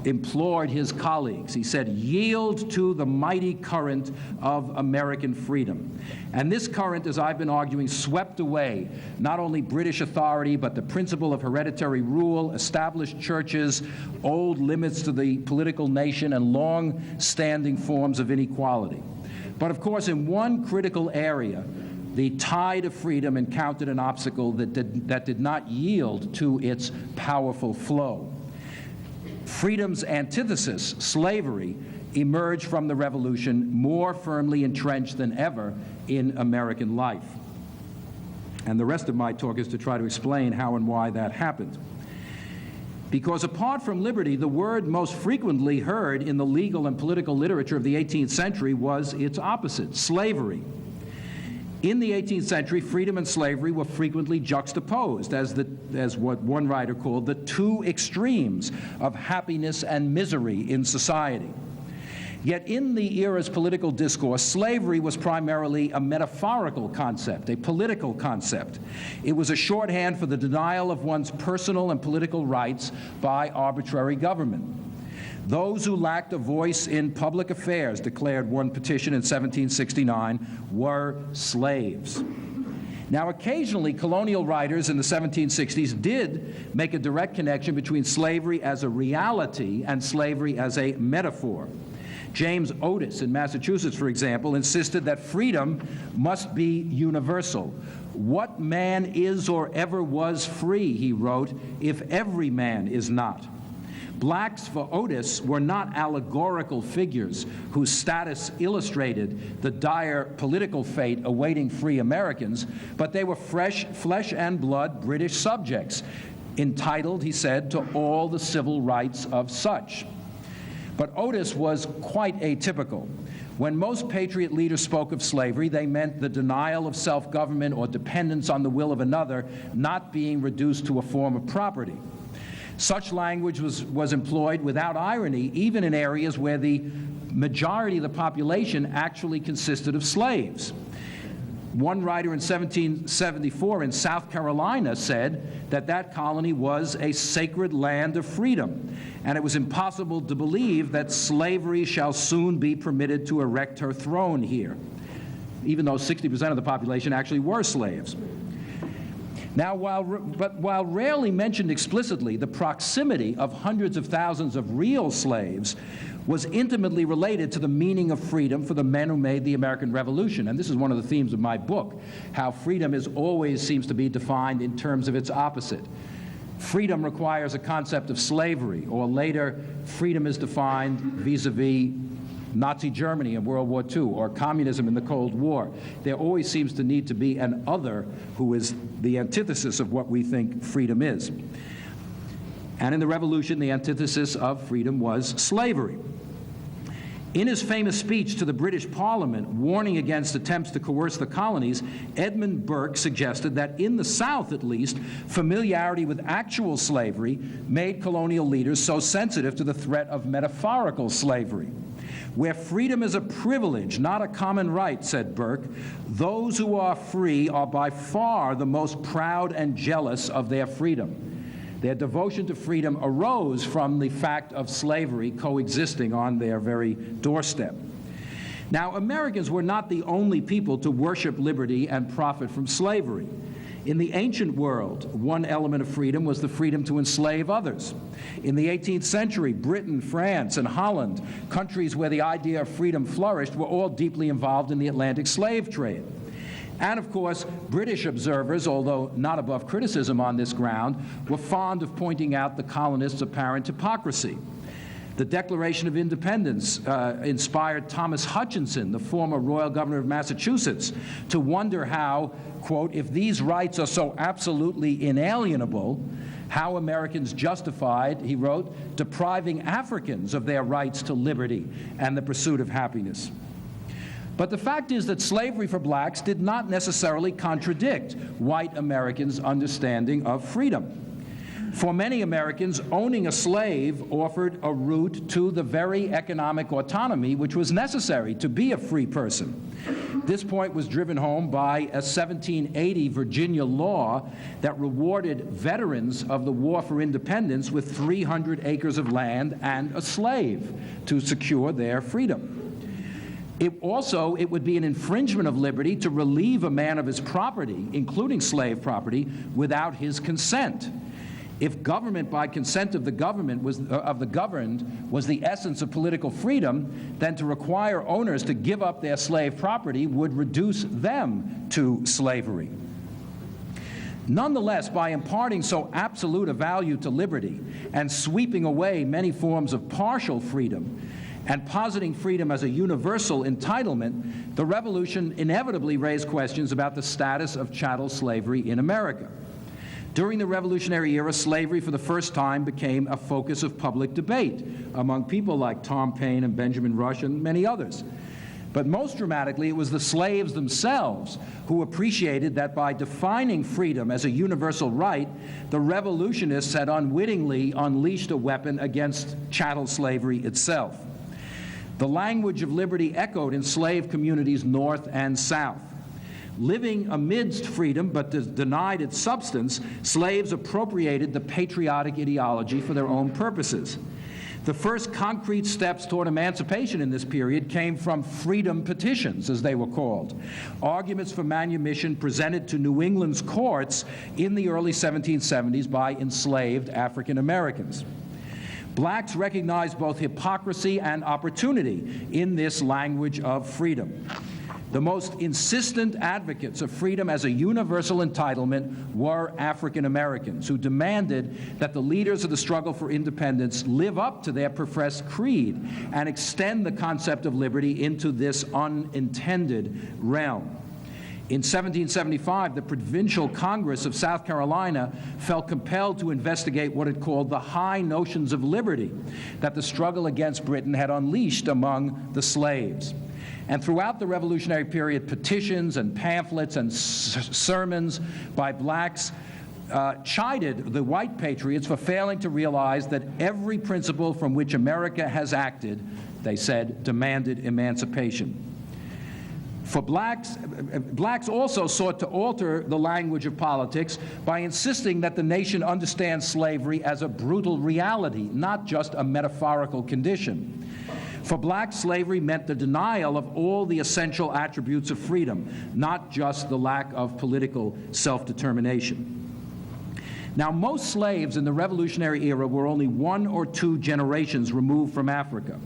implored his colleagues. He said, "Yield to the mighty current of American freedom." And this current, as I've been arguing, swept away not only British authority, but the principle of hereditary rule, established churches, old limits to the political nation, and long-standing forms of inequality. But of course, in one critical area, the tide of freedom encountered an obstacle that did not yield to its powerful flow. Freedom's antithesis, slavery, emerged from the Revolution more firmly entrenched than ever in American life. And the rest of my talk is to try to explain how and why that happened. Because apart from liberty, the word most frequently heard in the legal and political literature of the 18th century was its opposite, slavery. In the 18th century, freedom and slavery were frequently juxtaposed as what one writer called the two extremes of happiness and misery in society. Yet in the era's political discourse, slavery was primarily a metaphorical concept, a political concept. It was a shorthand for the denial of one's personal and political rights by arbitrary government. Those who lacked a voice in public affairs, declared one petition in 1769, were slaves. Now, occasionally, colonial writers in the 1760s did make a direct connection between slavery as a reality and slavery as a metaphor. James Otis in Massachusetts, for example, insisted that freedom must be universal. "What man is or ever was free," he wrote, "if every man is not?" Blacks, for Otis, were not allegorical figures whose status illustrated the dire political fate awaiting free Americans, but they were flesh and blood British subjects, entitled, he said, to all the civil rights of such. But Otis was quite atypical. When most patriot leaders spoke of slavery, they meant the denial of self-government or dependence on the will of another, not being reduced to a form of property. Such language was employed without irony, even in areas where the majority of the population actually consisted of slaves. One writer in 1774 in South Carolina said that that colony was a sacred land of freedom, and it was impossible to believe that slavery shall soon be permitted to erect her throne here, even though 60% of the population actually were slaves. Now, while rarely mentioned explicitly, the proximity of hundreds of thousands of real slaves was intimately related to the meaning of freedom for the men who made the American Revolution. And this is one of the themes of my book, how freedom always seems to be defined in terms of its opposite. Freedom requires a concept of slavery, or later, freedom is defined vis-a-vis Nazi Germany in World War II, or communism in the Cold War. There always seems to need to be an other who is the antithesis of what we think freedom is. And in the Revolution, the antithesis of freedom was slavery. In his famous speech to the British Parliament, warning against attempts to coerce the colonies, Edmund Burke suggested that in the South, at least, familiarity with actual slavery made colonial leaders so sensitive to the threat of metaphorical slavery. "Where freedom is a privilege, not a common right," said Burke, "those who are free are by far the most proud and jealous of their freedom." Their devotion to freedom arose from the fact of slavery coexisting on their very doorstep. Now, Americans were not the only people to worship liberty and profit from slavery. In the ancient world, one element of freedom was the freedom to enslave others. In the 18th century, Britain, France, and Holland, countries where the idea of freedom flourished, were all deeply involved in the Atlantic slave trade. And of course, British observers, although not above criticism on this ground, were fond of pointing out the colonists' apparent hypocrisy. The Declaration of Independence inspired Thomas Hutchinson, the former royal governor of Massachusetts, to wonder how, quote, "if these rights are so absolutely inalienable, how Americans justified," he wrote, "depriving Africans of their rights to liberty and the pursuit of happiness." But the fact is that slavery for blacks did not necessarily contradict white Americans' understanding of freedom. For many Americans, owning a slave offered a route to the very economic autonomy which was necessary to be a free person. This point was driven home by a 1780 Virginia law that rewarded veterans of the War for Independence with 300 acres of land and a slave to secure their freedom. It would be an infringement of liberty to relieve a man of his property, including slave property, without his consent. If government by consent of the government of the governed was the essence of political freedom, then to require owners to give up their slave property would reduce them to slavery. Nonetheless, by imparting so absolute a value to liberty and sweeping away many forms of partial freedom, and positing freedom as a universal entitlement, the Revolution inevitably raised questions about the status of chattel slavery in America. During the Revolutionary era, slavery for the first time became a focus of public debate among people like Tom Paine and Benjamin Rush and many others. But most dramatically, it was the slaves themselves who appreciated that by defining freedom as a universal right, the revolutionists had unwittingly unleashed a weapon against chattel slavery itself. The language of liberty echoed in slave communities north and south. Living amidst freedom but denied its substance, slaves appropriated the patriotic ideology for their own purposes. The first concrete steps toward emancipation in this period came from freedom petitions, as they were called, arguments for manumission presented to New England's courts in the early 1770s by enslaved African Americans. Blacks recognized both hypocrisy and opportunity in this language of freedom. The most insistent advocates of freedom as a universal entitlement were African Americans, who demanded that the leaders of the struggle for independence live up to their professed creed and extend the concept of liberty into this unintended realm. In 1775, the Provincial Congress of South Carolina felt compelled to investigate what it called the high notions of liberty that the struggle against Britain had unleashed among the slaves. And throughout the Revolutionary period, petitions and pamphlets and sermons by blacks chided the white patriots for failing to realize that every principle from which America has acted, they said, demanded emancipation. For blacks also sought to alter the language of politics by insisting that the nation understand slavery as a brutal reality, not just a metaphorical condition. For blacks, slavery meant the denial of all the essential attributes of freedom, not just the lack of political self-determination. Now, most slaves in the Revolutionary era were only 1 or 2 generations removed from Africa.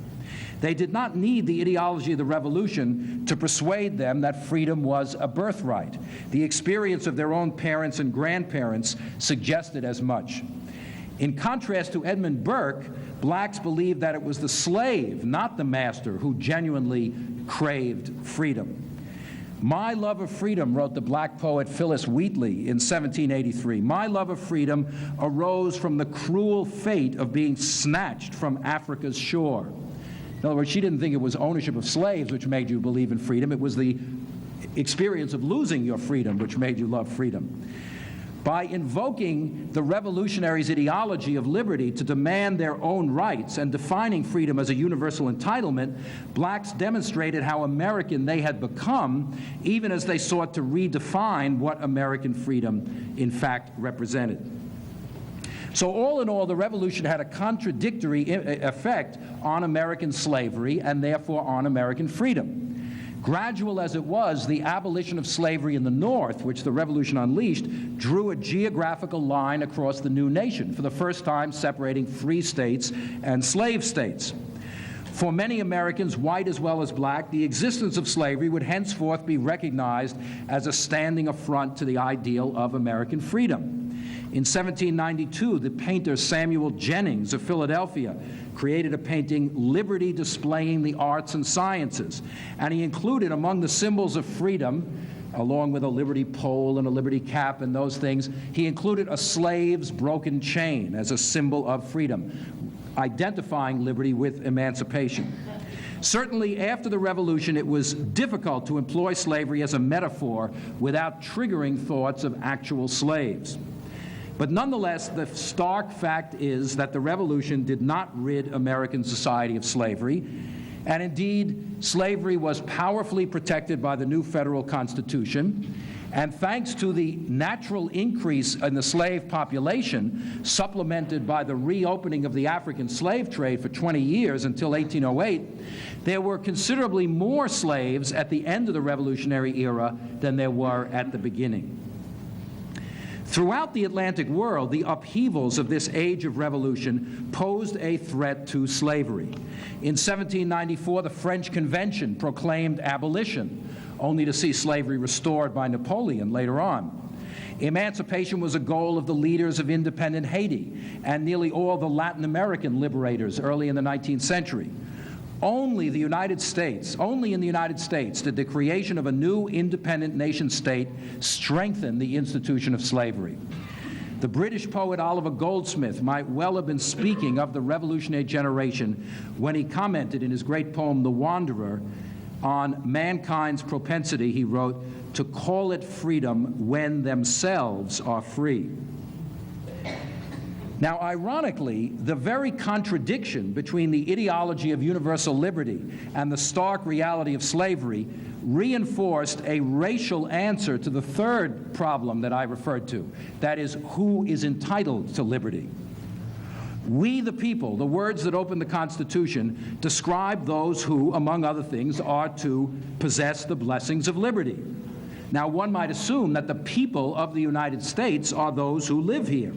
They did not need the ideology of the Revolution to persuade them that freedom was a birthright. The experience of their own parents and grandparents suggested as much. In contrast to Edmund Burke, blacks believed that it was the slave, not the master, who genuinely craved freedom. My love of freedom, wrote the black poet Phyllis Wheatley in 1783, my love of freedom arose from the cruel fate of being snatched from Africa's shore. In other words, she didn't think it was ownership of slaves which made you believe in freedom. It was the experience of losing your freedom which made you love freedom. By invoking the revolutionaries' ideology of liberty to demand their own rights and defining freedom as a universal entitlement, blacks demonstrated how American they had become, even as they sought to redefine what American freedom in fact represented. So all in all, the Revolution had a contradictory effect on American slavery and therefore on American freedom. Gradual as it was, the abolition of slavery in the North, which the Revolution unleashed, drew a geographical line across the new nation, for the first time separating free states and slave states. For many Americans, white as well as black, the existence of slavery would henceforth be recognized as a standing affront to the ideal of American freedom. In 1792, the painter Samuel Jennings of Philadelphia created a painting, Liberty Displaying the Arts and Sciences, and he included among the symbols of freedom, along with a liberty pole and a liberty cap and those things, he included a slave's broken chain as a symbol of freedom, identifying liberty with emancipation. Certainly, after the Revolution, it was difficult to employ slavery as a metaphor without triggering thoughts of actual slaves. But nonetheless, the stark fact is that the Revolution did not rid American society of slavery. And indeed, slavery was powerfully protected by the new federal Constitution. And thanks to the natural increase in the slave population, supplemented by the reopening of the African slave trade for 20 years until 1808, there were considerably more slaves at the end of the Revolutionary era than there were at the beginning. Throughout the Atlantic world, the upheavals of this age of revolution posed a threat to slavery. In 1794, the French Convention proclaimed abolition, only to see slavery restored by Napoleon later on. Emancipation was a goal of the leaders of independent Haiti and nearly all the Latin American liberators early in the 19th century. Only in the United States, did the creation of a new independent nation state strengthen the institution of slavery. The British poet Oliver Goldsmith might well have been speaking of the revolutionary generation when he commented in his great poem, The Wanderer, on mankind's propensity, he wrote, to call it freedom when themselves are free. Now, ironically, the very contradiction between the ideology of universal liberty and the stark reality of slavery reinforced a racial answer to the third problem that I referred to, that is, who is entitled to liberty. We the people, the words that open the Constitution, describe those who, among other things, are to possess the blessings of liberty. Now, one might assume that the people of the United States are those who live here.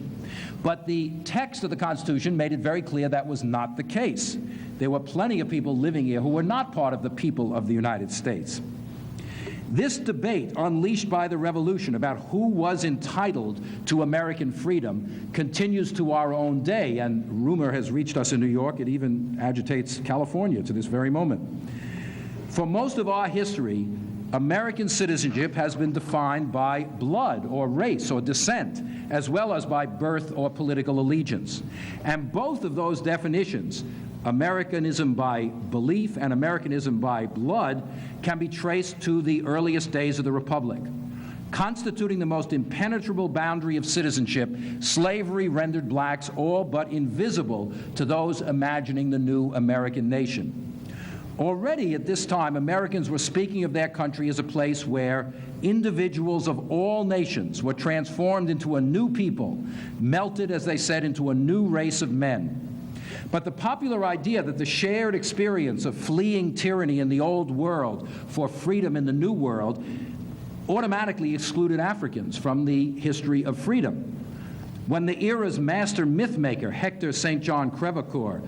But the text of the Constitution made it very clear that was not the case. There were plenty of people living here who were not part of the people of the United States. This debate unleashed by the Revolution about who was entitled to American freedom continues to our own day, and rumor has reached us in New York. It even agitates California to this very moment. For most of our history, American citizenship has been defined by blood or race or descent, as well as by birth or political allegiance. And both of those definitions, Americanism by belief and Americanism by blood, can be traced to the earliest days of the Republic. Constituting the most impenetrable boundary of citizenship, slavery rendered blacks all but invisible to those imagining the new American nation. Already at this time, Americans were speaking of their country as a place where individuals of all nations were transformed into a new people, melted, as they said, into a new race of men. But the popular idea that the shared experience of fleeing tyranny in the old world for freedom in the new world automatically excluded Africans from the history of freedom. When the era's master mythmaker, Hector St. John Crevecoeur,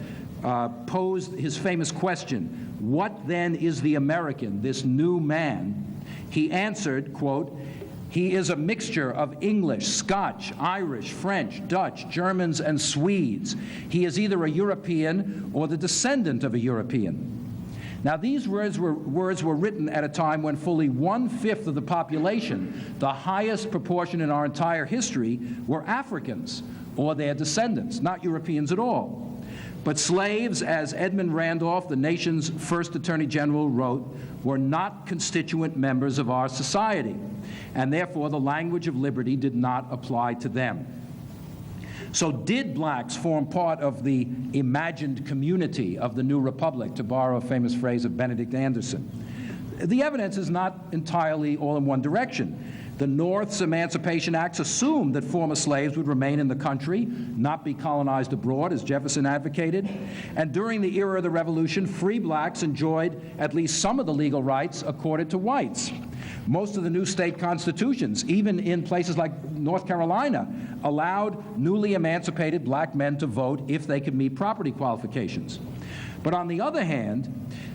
posed his famous question, "What then is the American, this new man?" he answered, quote, "He is a mixture of English, Scotch, Irish, French, Dutch, Germans, and Swedes. He is either a European or the descendant of a European." Now, these words were written at a time when fully 1/5 of the population, the highest proportion in our entire history, were Africans or their descendants, not Europeans at all. But slaves, as Edmund Randolph, the nation's first Attorney General, wrote, were not constituent members of our society, and therefore the language of liberty did not apply to them. So did blacks form part of the imagined community of the new republic, to borrow a famous phrase of Benedict Anderson? The evidence is not entirely all in one direction. The North's Emancipation Acts assumed that former slaves would remain in the country, not be colonized abroad, as Jefferson advocated. And during the era of the Revolution, free blacks enjoyed at least some of the legal rights accorded to whites. Most of the new state constitutions, even in places like North Carolina, allowed newly emancipated black men to vote if they could meet property qualifications. But on the other hand,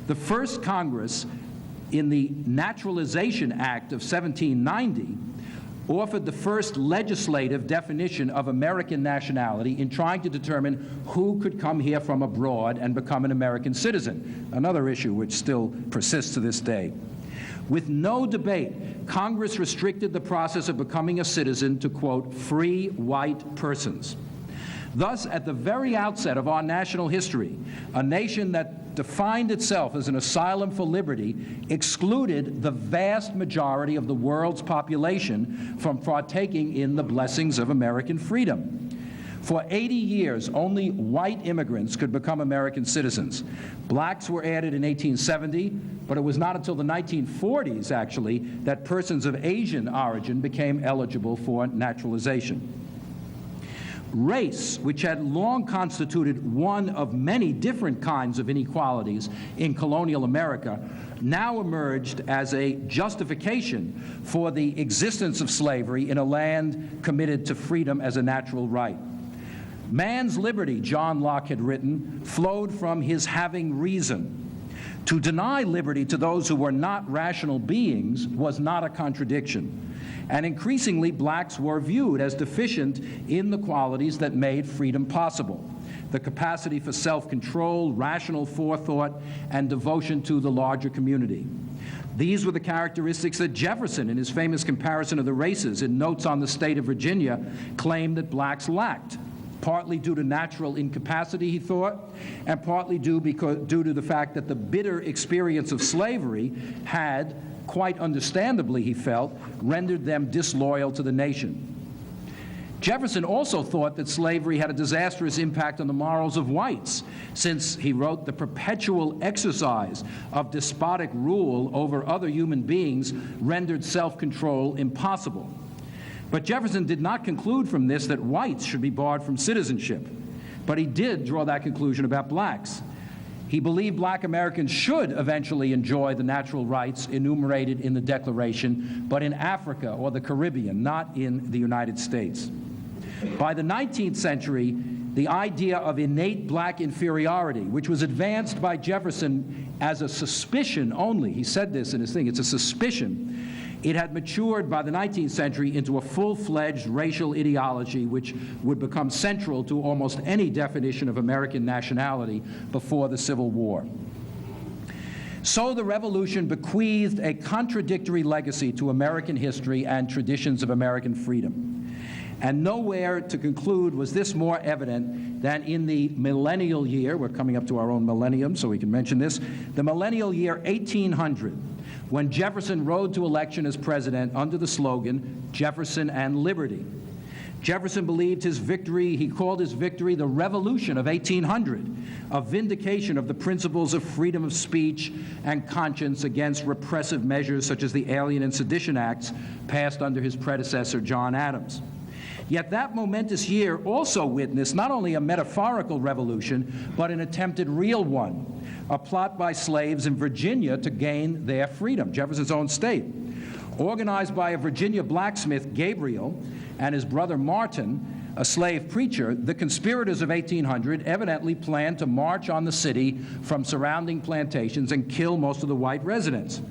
the first Congress, in the Naturalization Act of 1790, offered the first legislative definition of American nationality in trying to determine who could come here from abroad and become an American citizen, another issue which still persists to this day. With no debate, Congress restricted the process of becoming a citizen to, quote, free white persons. Thus, at the very outset of our national history, a nation that defined itself as an asylum for liberty excluded the vast majority of the world's population from partaking in the blessings of American freedom. For 80 years, only white immigrants could become American citizens. Blacks were added in 1870, but it was not until the 1940s, actually, that persons of Asian origin became eligible for naturalization. Race, which had long constituted one of many different kinds of inequalities in colonial America, now emerged as a justification for the existence of slavery in a land committed to freedom as a natural right. Man's liberty, John Locke had written, flowed from his having reason. To deny liberty to those who were not rational beings was not a contradiction. And increasingly, blacks were viewed as deficient in the qualities that made freedom possible: the capacity for self-control, rational forethought, and devotion to the larger community. These were the characteristics that Jefferson, in his famous comparison of the races in Notes on the State of Virginia, claimed that blacks lacked, partly due to natural incapacity, he thought, and partly due to the fact that the bitter experience of slavery had, quite understandably, he felt, rendered them disloyal to the nation. Jefferson also thought that slavery had a disastrous impact on the morals of whites, since, he wrote, the perpetual exercise of despotic rule over other human beings rendered self-control impossible. But Jefferson did not conclude from this that whites should be barred from citizenship, but he did draw that conclusion about blacks. He believed black Americans should eventually enjoy the natural rights enumerated in the Declaration, but in Africa or the Caribbean, not in the United States. By the 19th century, the idea of innate black inferiority, which was advanced by Jefferson as a suspicion only, he said this in his thing, it's a suspicion, it had matured by the 19th century into a full-fledged racial ideology which would become central to almost any definition of American nationality before the Civil War. So the Revolution bequeathed a contradictory legacy to American history and traditions of American freedom. And nowhere, to conclude, was this more evident than in the millennial year, we're coming up to our own millennium, so we can mention this, the millennial year 1800, when Jefferson rode to election as president under the slogan, "Jefferson and Liberty." Jefferson believed his victory, he called his victory the Revolution of 1800, a vindication of the principles of freedom of speech and conscience against repressive measures such as the Alien and Sedition Acts passed under his predecessor, John Adams. Yet that momentous year also witnessed not only a metaphorical revolution, but an attempted real one, a plot by slaves in Virginia to gain their freedom, Jefferson's own state. Organized by a Virginia blacksmith, Gabriel, and his brother Martin, a slave preacher, the conspirators of 1800 evidently planned to march on the city from surrounding plantations and kill most of the white residents.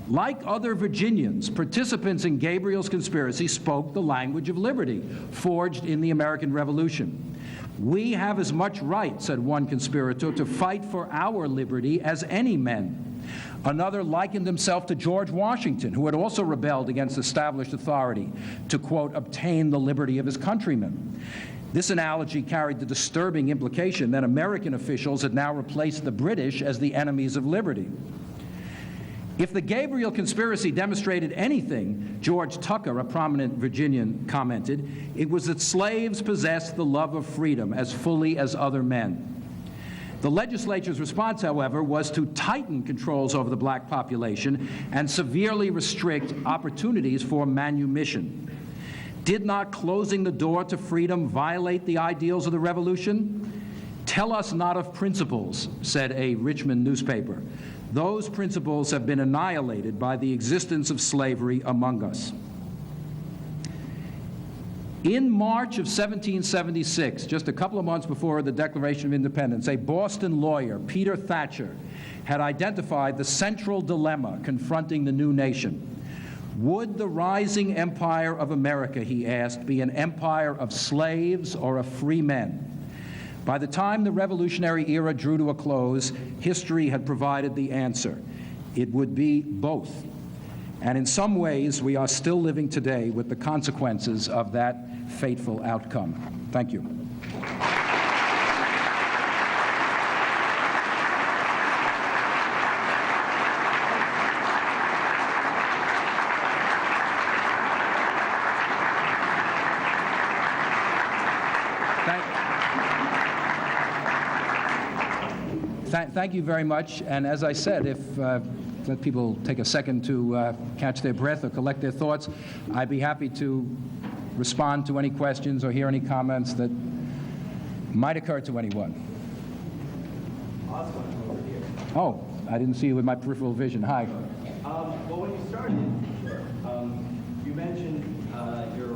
Like other Virginians, participants in Gabriel's conspiracy spoke the language of liberty, forged in the American Revolution. "We have as much right," said one conspirator, "to fight for our liberty as any men." Another likened himself to George Washington, who had also rebelled against established authority to, quote, "obtain the liberty of his countrymen." This analogy carried the disturbing implication that American officials had now replaced the British as the enemies of liberty. If the Gabriel conspiracy demonstrated anything, George Tucker, a prominent Virginian, commented, it was that slaves possessed the love of freedom as fully as other men. The legislature's response, however, was to tighten controls over the black population and severely restrict opportunities for manumission. Did not closing the door to freedom violate the ideals of the Revolution? "Tell us not of principles," said a Richmond newspaper. "Those principles have been annihilated by the existence of slavery among us." In March of 1776, just a couple of months before the Declaration of Independence, a Boston lawyer, Peter Thatcher, had identified the central dilemma confronting the new nation. Would the rising empire of America, he asked, be an empire of slaves or of free men? By the time the Revolutionary era drew to a close, history had provided the answer. It would be both. And in some ways, we are still living today with the consequences of that fateful outcome. Thank you. Thank you very much. And as I said, if let people take a second to catch their breath or collect their thoughts, I'd be happy to respond to any questions or hear any comments that might occur to anyone. Oh, I didn't see you with my peripheral vision. Hi. Well, when you started, you mentioned your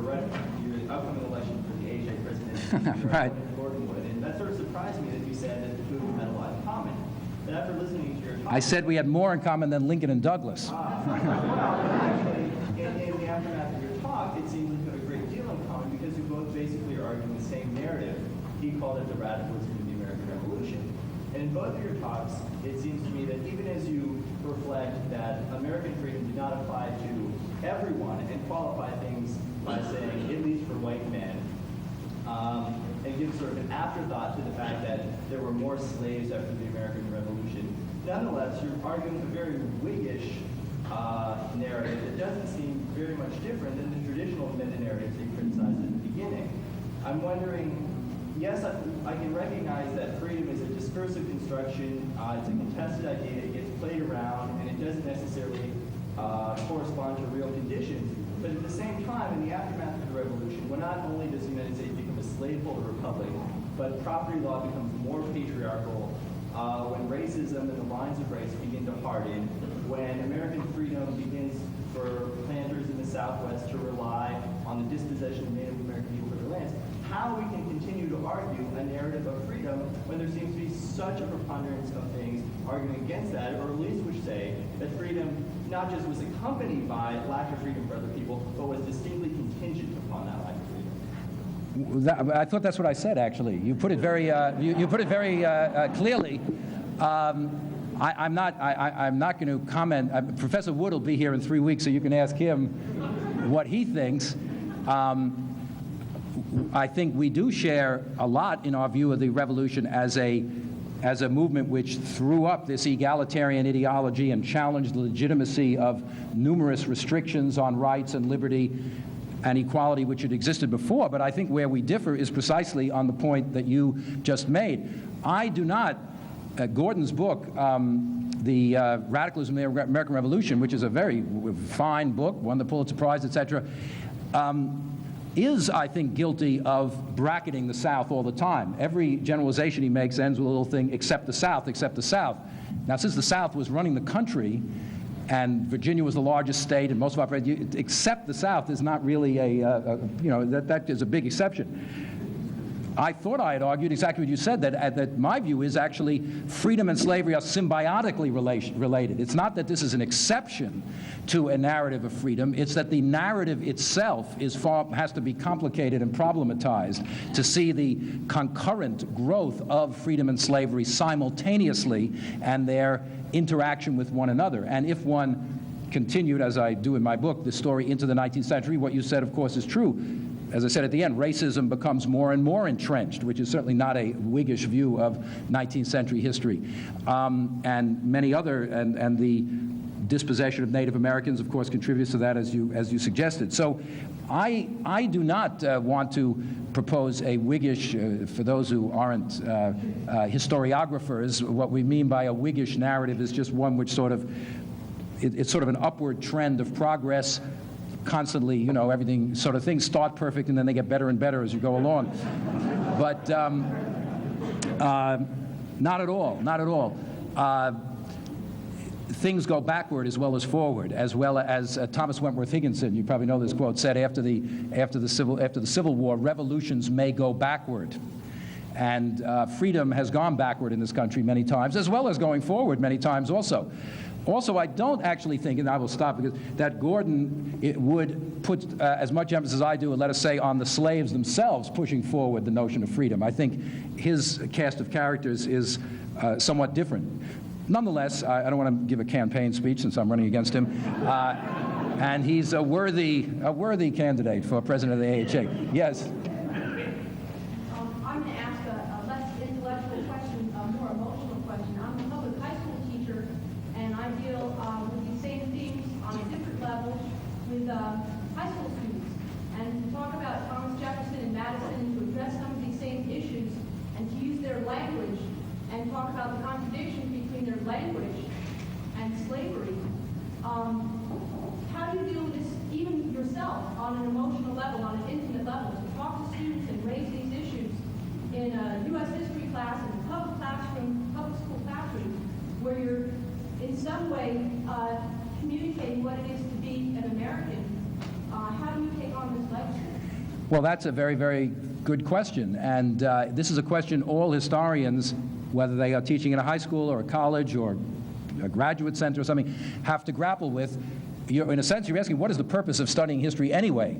upcoming election for the AHA presidency. Right. Gordon would, and that sort of surprised me that you said that the two of them had a lot in common. But after listening to your talk, I said we had more in common than Lincoln and Douglas. Well, actually, in the aftermath of your talk, it seems like you have a great deal in common because you both basically are arguing the same narrative. He called it the radicalism of the American Revolution. And in both of your talks, it seems to me that even as you reflect that American freedom did not apply to everyone and qualify things by saying, at least for white men, and give sort of an afterthought to the fact that there were more slaves after the American Revolution, nonetheless, you're arguing a very Whiggish narrative that doesn't seem very much different than the traditional meta-narratives you criticized at the beginning. I'm wondering, yes, I can recognize that freedom is a discursive construction, it's a contested idea, it gets played around, and it doesn't necessarily correspond to real conditions. But at the same time, in the aftermath of the revolution, when not only does the United States become a slaveholder republic, but property law becomes more patriarchal, when racism and the lines of race begin to harden, when American freedom begins for planters in the Southwest to rely on the dispossession of Native American people for their lands, how we can continue to argue a narrative of freedom when there seems to be such a preponderance of things arguing against that, or at least which say that freedom not just was accompanied by lack of freedom for other people, but was distinctly contingent upon that lack of freedom. I thought that's what I said, actually. You put it very, you put it very clearly. I'm not going to comment. Professor Wood will be here in 3 weeks, so you can ask him what he thinks. I think we do share a lot in our view of the revolution as a movement which threw up this egalitarian ideology and challenged the legitimacy of numerous restrictions on rights and liberty and equality which had existed before. But I think where we differ is precisely on the point that you just made. I do not, Gordon's book, The Radicalism of the American Revolution, which is a very fine book, won the Pulitzer Prize, etc., is, I think, guilty of bracketing the South all the time. Every generalization he makes ends with a little thing, except the South, except the South. Now, since the South was running the country, and Virginia was the largest state, and most of our, except the South is not really that is a big exception. I thought I had argued exactly what you said, that my view is actually freedom and slavery are symbiotically related. It's not that this is an exception to a narrative of freedom, it's that the narrative itself has to be complicated and problematized to see the concurrent growth of freedom and slavery simultaneously and their interaction with one another. And if one continued, as I do in my book, the story into the 19th century, what you said, of course, is true. As I said at the end, racism becomes more and more entrenched, which is certainly not a Whiggish view of 19th century history. And many other, and the dispossession of Native Americans, of course, contributes to that, as you suggested. So I do not want to propose a Whiggish, for those who aren't historiographers, what we mean by a Whiggish narrative is just one which sort of, it's sort of an upward trend of progress, constantly, everything, sort of things start perfect and then they get better and better as you go along. But not at all, not at all. Things go backward as well as forward, as well as Thomas Wentworth Higginson, you probably know this quote, said after the Civil War, revolutions may go backward. And freedom has gone backward in this country many times, as well as going forward many times also. Also, I don't actually think, and I will stop, because that Gordon would put as much emphasis as I do, let us say, on the slaves themselves pushing forward the notion of freedom. I think his cast of characters is somewhat different. Nonetheless, I don't want to give a campaign speech since I'm running against him, and he's a worthy candidate for president of the AHA. Yes? I'm going to ask a less intellectual question, a more emotional question. I'm a public high school teacher, and I deal with these same themes on a different level with high school students. And to talk about Thomas Jefferson and Madison, and to address some of these same in some way communicating what it is to be an American. How do you take on this legacy? Well, that's a very, very good question. And this is a question all historians, whether they are teaching in a high school or a college or a graduate center or something, have to grapple with. In a sense, you're asking, what is the purpose of studying history anyway?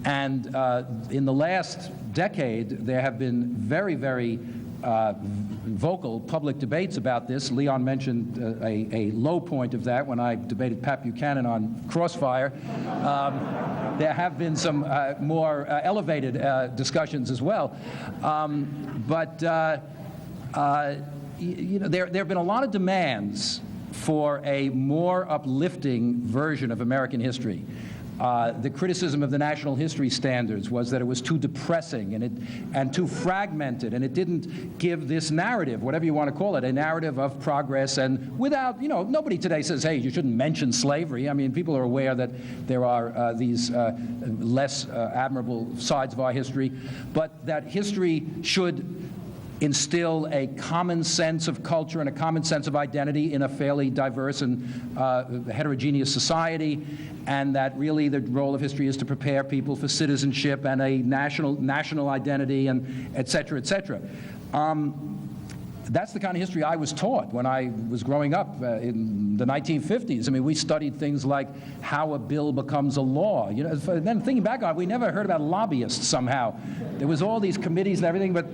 And in the last decade, there have been very, very vocal public debates about this. Leon mentioned a low point of that when I debated Pat Buchanan on Crossfire. There have been some more elevated discussions as well. You know, there have been a lot of demands for a more uplifting version of American history. The criticism of the national history standards was that it was too depressing and too fragmented, and it didn't give this narrative, whatever you want to call it, a narrative of progress. And without, you know, nobody today says, hey, you shouldn't mention slavery. I mean, people are aware that there are these less admirable sides of our history, but that history should instill a common sense of culture and a common sense of identity in a fairly diverse and heterogeneous society, and that really the role of history is to prepare people for citizenship and a national identity, and et cetera, et cetera. That's the kind of history I was taught when I was growing up in the 1950s. I mean, we studied things like how a bill becomes a law. You know, then thinking back on it, we never heard about lobbyists somehow. There was all these committees and everything, but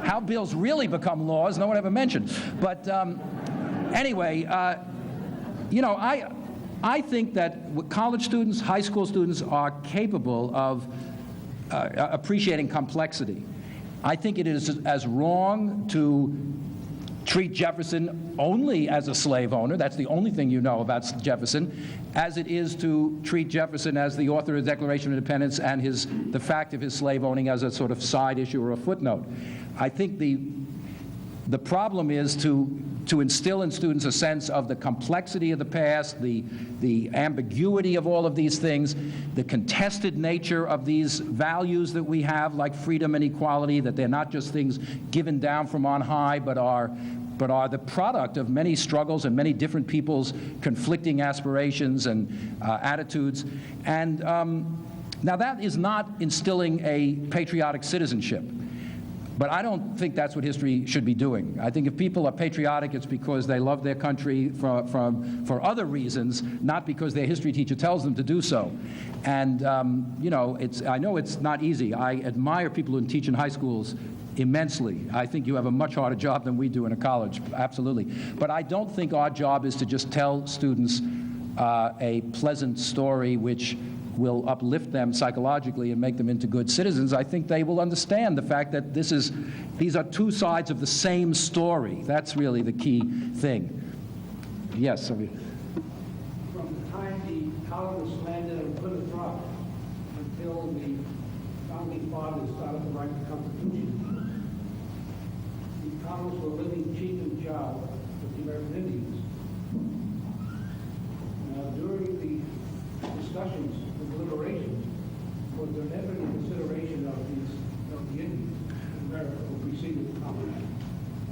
how bills really become laws, no one ever mentioned. But anyway, you know, I think that college students, high school students are capable of appreciating complexity. I think it is as wrong to treat Jefferson only as a slave owner, that's the only thing you know about Jefferson, as it is to treat Jefferson as the author of the Declaration of Independence and the fact of his slave owning as a sort of side issue or a footnote. I think the problem is to instill in students a sense of the complexity of the past, the ambiguity of all of these things, the contested nature of these values that we have, like freedom and equality, that they're not just things given down from on high, but are the product of many struggles and many different people's conflicting aspirations and attitudes. And now that is not instilling a patriotic citizenship. But I don't think that's what history should be doing. I think if people are patriotic, it's because they love their country for other reasons, not because their history teacher tells them to do so. And you know, I know it's not easy. I admire people who teach in high schools immensely. I think you have a much harder job than we do in a college, absolutely. But I don't think our job is to just tell students a pleasant story which will uplift them psychologically and make them into good citizens. I think they will understand the fact that these are two sides of the same story. That's really the key thing. Yes, Sylvia. From the time the colonists landed on Plymouth Rock until the founding fathers started to write the Constitution, the colonists were living cheap and job with the American Indians. Now, during the discussions, deliberations, was there never any consideration of the Indians in America who preceded the Common Act?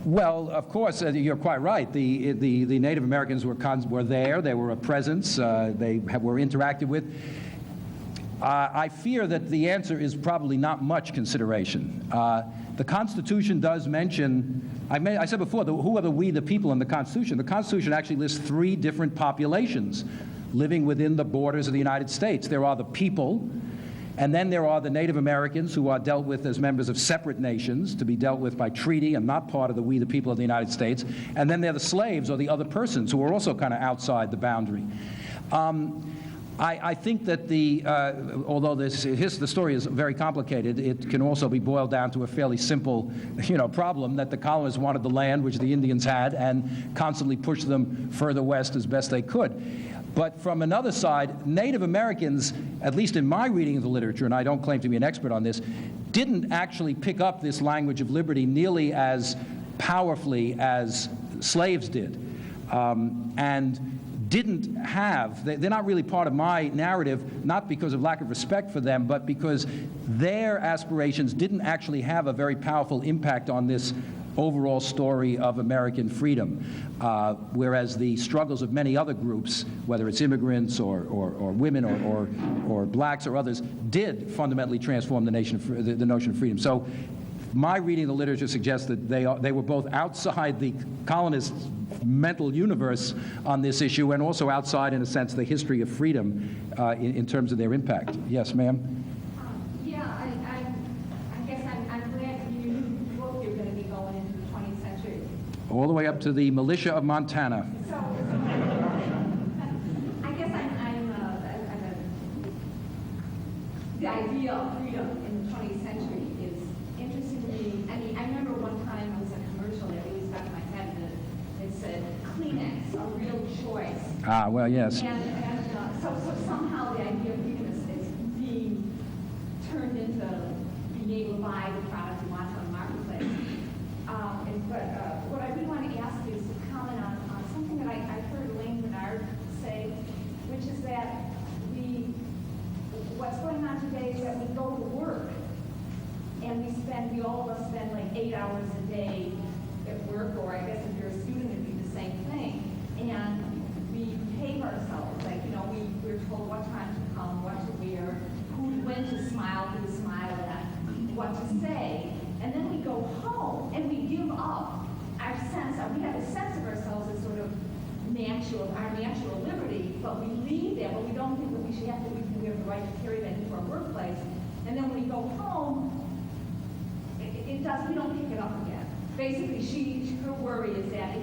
Well, of course, you're quite right. The Native Americans were there. They were a presence. They were interacted with. I fear that the answer is probably not much consideration. The Constitution does mention, I said before, who are the we, the people in the Constitution? The Constitution actually lists 3 different populations living within the borders of the United States. There are the people, and then there are the Native Americans who are dealt with as members of separate nations, to be dealt with by treaty and not part of the we, the people of the United States. And then there are the slaves, or the other persons, who are also kind of outside the boundary. I think that although the story is very complicated, it can also be boiled down to a fairly simple, problem that the colonists wanted the land which the Indians had and constantly pushed them further west as best they could. But from another side, Native Americans, at least in my reading of the literature, and I don't claim to be an expert on this, didn't actually pick up this language of liberty nearly as powerfully as slaves did, and didn't have, they're not really part of my narrative, not because of lack of respect for them, but because their aspirations didn't actually have a very powerful impact on this overall story of American freedom, whereas the struggles of many other groups, whether it's immigrants or women or blacks or others, did fundamentally transform the notion of freedom. So my reading of the literature suggests that they were both outside the colonists' mental universe on this issue and also outside, in a sense, the history of freedom in terms of their impact. Yes, ma'am? Yeah, I guess I'm glad you both you're going to be going into the 20th century. All the way up to the militia of Montana. So, I guess the idea of freedom in the 20th century is interesting to me. I mean, I remember one time there was a commercial that really stuck in my head that said, Kleenex, a real choice. Ah, well, yes. And so somehow the idea of freedom is being turned into being able to buy the product you want on the marketplace. But what I really want to ask you is to comment on something that I heard Elaine Bernard say, which is that what's going on today is that we go to work and we all of us spend like 8 hours a day at work, or I guess if you're a student it'd be the same thing. And we pay ourselves, like, we're told what time to come, what to wear, when to smile, who to smile at, what to say. And then we go home and we give up our sense we have a sense of ourselves as sort of our natural liberty, but we leave there, but we don't think that we have the right to carry that into our workplace. And then when we go home, we don't pick it up again. Basically, her worry is that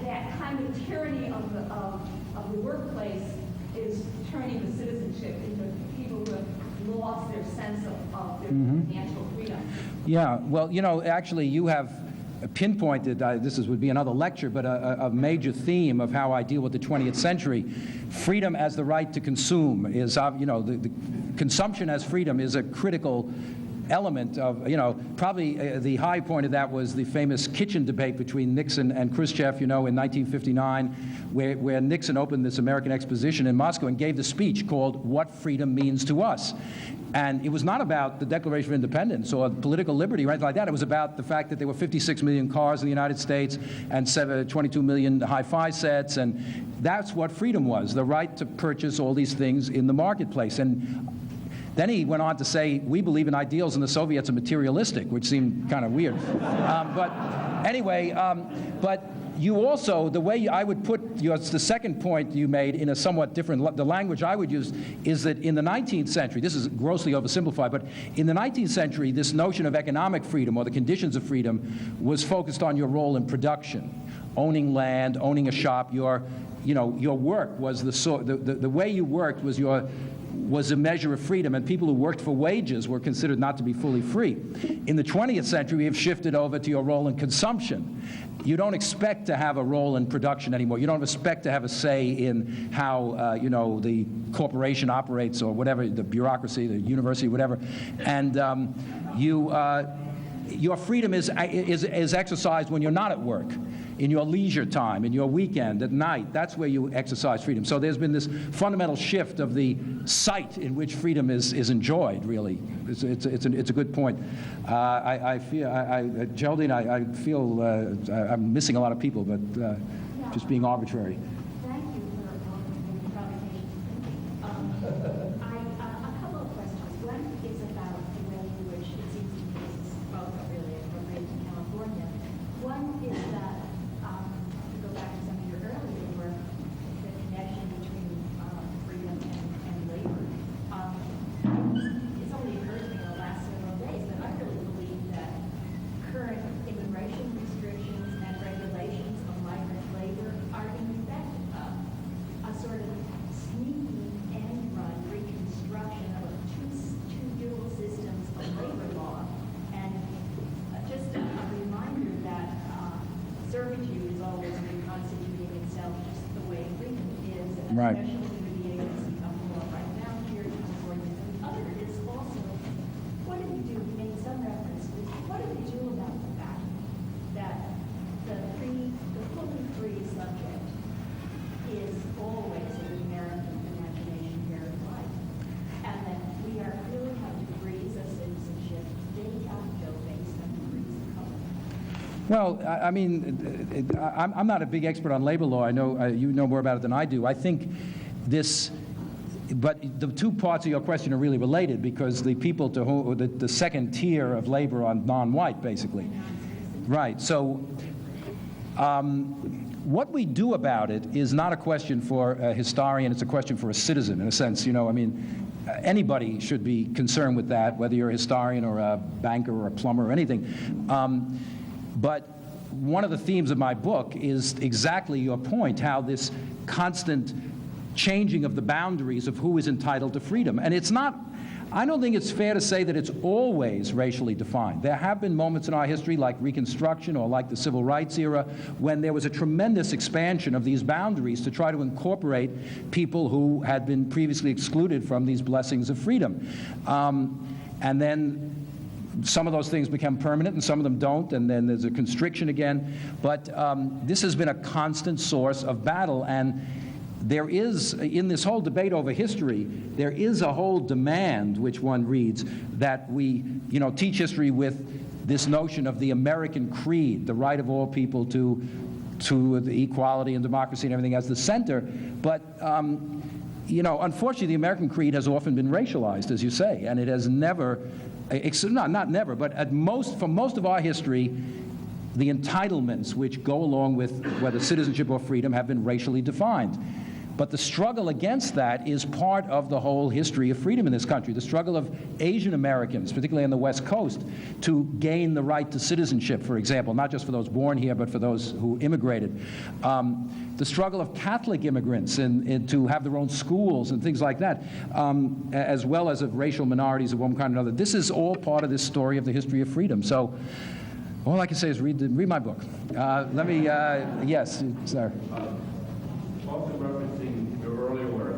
that kind of tyranny of the workplace is turning the citizenship into people who have lost their sense of their natural freedom. Yeah, well, actually, you have pinpointed, this would be another lecture, but a major theme of how I deal with the 20th century. Freedom as the right to consume is, the consumption as freedom is a critical element of, probably the high point of that was the famous kitchen debate between Nixon and Khrushchev, in 1959, where Nixon opened this American exposition in Moscow and gave the speech called What Freedom Means to Us. And it was not about the Declaration of Independence or political liberty or anything like that. It was about the fact that there were 56 million cars in the United States and 22 million hi-fi sets, and that's what freedom was, the right to purchase all these things in the marketplace. And then he went on to say, we believe in ideals and the Soviets are materialistic, which seemed kind of weird. But anyway, but you also, the way I would put the second point you made in a somewhat different, the language I would use is that in the 19th century, this is grossly oversimplified, but in the 19th century, this notion of economic freedom or the conditions of freedom was focused on your role in production, owning land, owning a shop. Your work was the way you worked was a measure of freedom, and people who worked for wages were considered not to be fully free. In the 20th century, we have shifted over to your role in consumption. You don't expect to have a role in production anymore. You don't expect to have a say in how the corporation operates or whatever, the bureaucracy, the university, whatever. And your freedom is exercised when you're not at work, in your leisure time, in your weekend, at night. That's where you exercise freedom. So there's been this fundamental shift of the site in which freedom is enjoyed, really. It's a good point. I feel, Geraldine, I feel I'm missing a lot of people, but just being arbitrary. Thank you for the provocation. A couple of questions. One is about the way in which it seems to me this is both really appropriate to California. One is that, to go back to some of your earlier work, the connection between freedom and labor. It's only occurred to me in the last several days that I really believe that current immigration restrictions and regulations of migrant labor are in effect a sort of sneaky end-run reconstruction of two dual systems of labor law. And just a reminder that servitude is always reconstituting itself just the way freedom is, and Right. especially with the agency of law right now here in California. And the other is also, what do we do, we made some reference, what do we do about the fact that the fully free subject is always in the American imagination very life, and that we really have degrees of citizenship day after day Well, I mean, I'm not a big expert on labor law. I know you know more about it than I do. I think this, but the two parts of your question are really related, because the people to whom, the second tier of labor are non-white, basically. Right. So what we do about it is not a question for a historian, it's a question for a citizen, in a sense. You know, I mean, anybody should be concerned with that, whether you're a historian or a banker or a plumber or anything. But one of the themes of my book is exactly your point, how this constant changing of the boundaries of who is entitled to freedom. And it's not, I don't think it's fair to say that it's always racially defined. There have been moments in our history, like Reconstruction or like the Civil Rights era, when there was a tremendous expansion of these boundaries to try to incorporate people who had been previously excluded from these blessings of freedom. And then some of those things become permanent and some of them don't, and then there's a constriction again. But this has been a constant source of battle, and there is, in this whole debate over history, there is a whole demand, which one reads, that we, you know, teach history with this notion of the American creed, the right of all people to the equality and democracy and everything as the center. But you know, unfortunately, the American creed has often been racialized, as you say, and it has never, not never, but for most of our history, the entitlements which go along with whether citizenship or freedom have been racially defined. But the struggle against that is part of the whole history of freedom in this country. The struggle of Asian Americans, particularly on the West Coast, to gain the right to citizenship, for example, not just for those born here, but for those who immigrated. The struggle of Catholic immigrants and to have their own schools and things like that, as well as of racial minorities of one kind or another. This is all part of this story of the history of freedom. So all I can say is read my book. Let me, yes, sir. Also referencing your earlier work,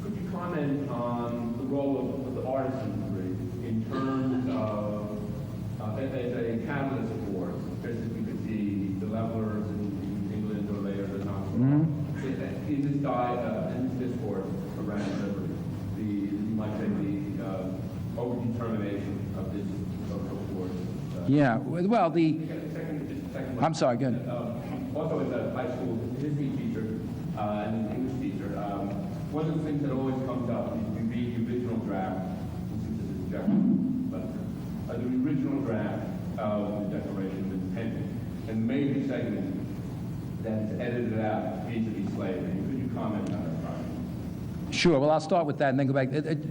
could you comment on the role of the artisanry in terms of, as a catalyst of wars, just as we could see the levelers in England or later the Nazis? In this in this discourse around liberty, you might say the overdetermination of this social force. Yeah, well, I'm sorry, go ahead. Also, as a high school history teacher and English teacher, one of the things that always comes up is you read the original draft, since this is Jefferson, but the original draft of the Declaration of Independence, and the major segment that is edited out vis-a-vis slavery. Could you comment on that? Sure. Well, I'll start with that and then go back.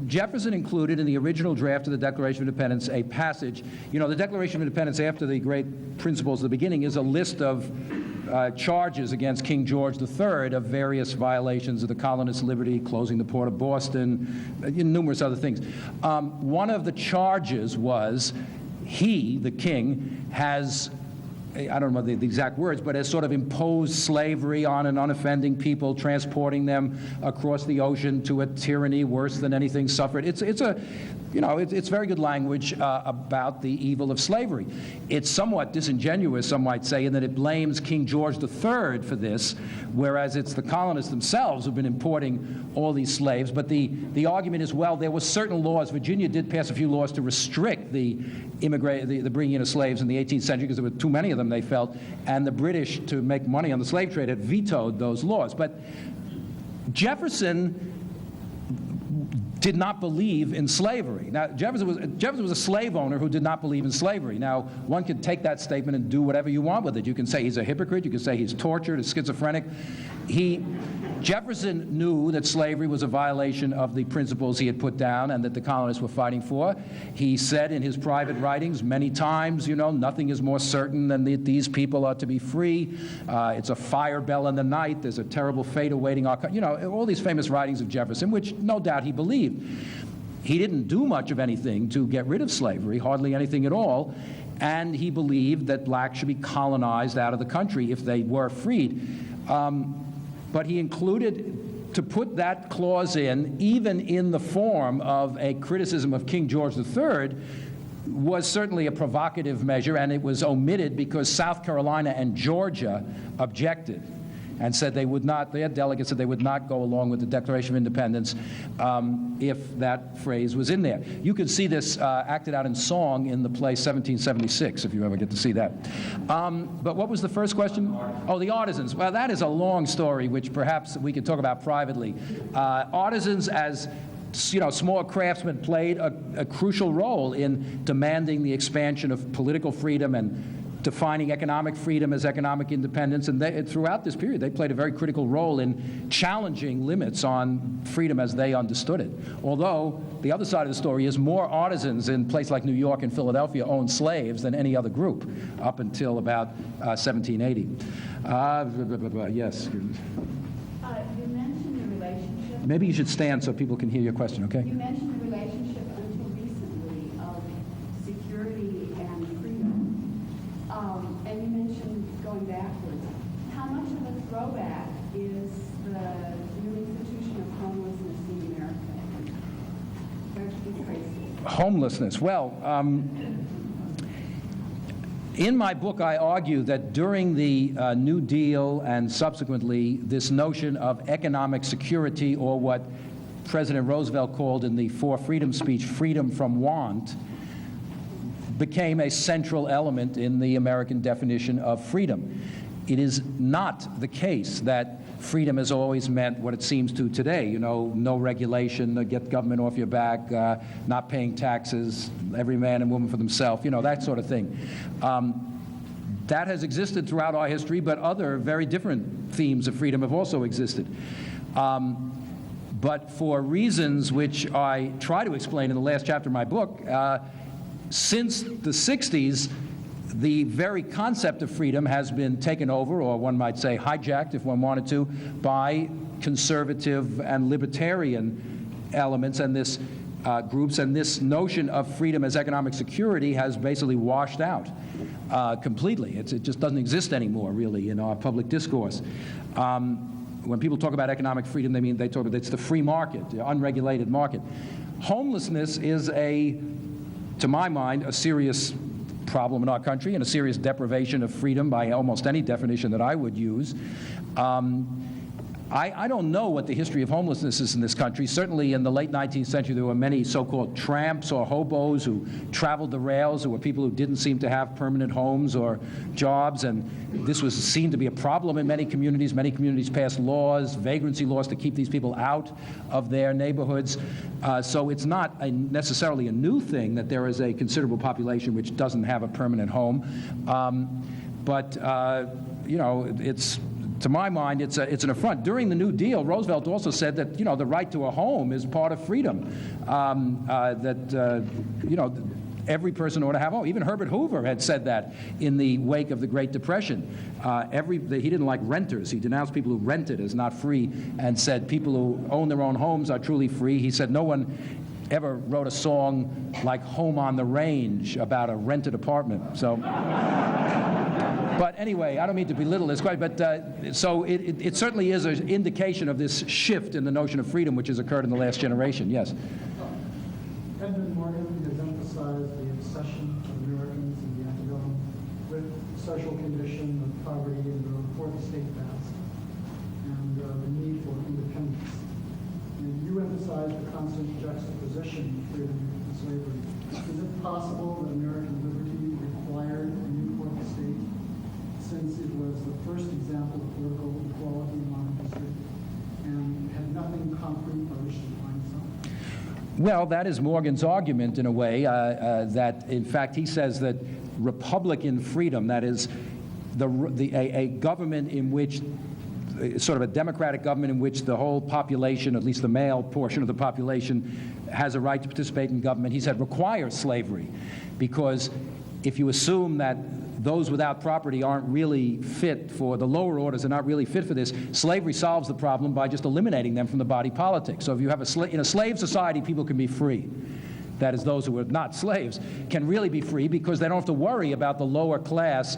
Jefferson included in the original draft of the Declaration of Independence a passage. You know, the Declaration of Independence, after the great principles of the beginning, is a list of charges against King George III of various violations of the colonists' liberty, closing the port of Boston, numerous other things. One of the charges was he, the king, has, I don't know the exact words, but has sort of imposed slavery on an unoffending people, transporting them across the ocean to a tyranny worse than anything suffered. It's very good language about the evil of slavery. It's somewhat disingenuous, some might say, in that it blames King George III for this, whereas it's the colonists themselves who've been importing all these slaves. But the argument is, well, there were certain laws. Virginia did pass a few laws to restrict the bringing in of slaves in the 18th century because there were too many of them, they felt, and the British, to make money on the slave trade, had vetoed those laws. But Jefferson did not believe in slavery. Now, Jefferson was a slave owner who did not believe in slavery. Now, one can take that statement and do whatever you want with it. You can say he's a hypocrite, you can say he's tortured, he's schizophrenic. Jefferson knew that slavery was a violation of the principles he had put down and that the colonists were fighting for. He said in his private writings many times, you know, nothing is more certain than that these people are to be free. It's a fire bell in the night. There's a terrible fate awaiting our country. You know, all these famous writings of Jefferson, which no doubt he believed. He didn't do much of anything to get rid of slavery, hardly anything at all, and he believed that blacks should be colonized out of the country if they were freed. But he included, to put that clause in, even in the form of a criticism of King George III, was certainly a provocative measure, and it was omitted because South Carolina and Georgia objected. and said they would not, their delegates said they would not go along with the Declaration of Independence if that phrase was in there. You can see this acted out in song in the play 1776, if you ever get to see that. But what was the first question? Oh, the artisans. Well, that is a long story, which perhaps we could talk about privately. Artisans, as small craftsmen, played a crucial role in demanding the expansion of political freedom and defining economic freedom as economic independence. And throughout this period, they played a very critical role in challenging limits on freedom as they understood it. Although, the other side of the story is more artisans in places like New York and Philadelphia owned slaves than any other group up until about 1780. Yes? You mentioned the relationship. Maybe you should stand so people can hear your question, okay? You mentioned the relationship until recently of security and freedom. And you mentioned going backwards. How much of a throwback is the new institution of homelessness in America? Where should we trace it? Homelessness. Well, in my book, I argue that during the New Deal and subsequently, this notion of economic security, or what President Roosevelt called in the Four Freedoms speech, freedom from want, became a central element in the American definition of freedom. It is not the case that freedom has always meant what it seems to today, no regulation, get government off your back, not paying taxes, every man and woman for themselves, that sort of thing. That has existed throughout our history, but other very different themes of freedom have also existed. But for reasons which I try to explain in the last chapter of my book, since the 60s, the very concept of freedom has been taken over, or one might say hijacked, if one wanted to, by conservative and libertarian elements and this groups, and this notion of freedom as economic security has basically washed out completely. It just doesn't exist anymore, really, in our public discourse. When people talk about economic freedom, they talk about it's the free market, the unregulated market. Homelessness is to my mind, a serious problem in our country and a serious deprivation of freedom by almost any definition that I would use. I don't know what the history of homelessness is in this country. Certainly in the late 19th century, there were many so-called tramps or hobos who traveled the rails, who were people who didn't seem to have permanent homes or jobs, and this was seen to be a problem in many communities. Many communities passed laws, vagrancy laws, to keep these people out of their neighborhoods. So it's not necessarily a new thing that there is a considerable population which doesn't have a permanent home. To my mind, it's an affront. During the New Deal, Roosevelt also said that the right to a home is part of freedom. Every person ought to have a home. Even Herbert Hoover had said that in the wake of the Great Depression. He didn't like renters. He denounced people who rented as not free, and said people who own their own homes are truly free. He said no one ever wrote a song like "Home on the Range" about a rented apartment. So. But anyway, I don't mean to belittle this quite, but so it certainly is an indication of this shift in the notion of freedom which has occurred in the last generation. Yes? Edmund Morgan has emphasized the obsession of Americans and the anti-government with the social condition of poverty and the fourth estate past and the need for independence. And you emphasize the constant juxtaposition of freedom and slavery. Is it possible that American liberty required a new fourth estate, since it was the first example of political equality in modern history, and had nothing concrete by which to define itself? Well, that is Morgan's argument in a way, that in fact he says that Republican freedom, that is a government in which, sort of a democratic government in which the whole population, at least the male portion of the population, has a right to participate in government, he said requires slavery, because if you assume that those without property aren't really fit for, the lower orders are not really fit for this, slavery solves the problem by just eliminating them from the body politic. So if you have in a slave society, people can be free. That is, those who are not slaves can really be free because they don't have to worry about the lower class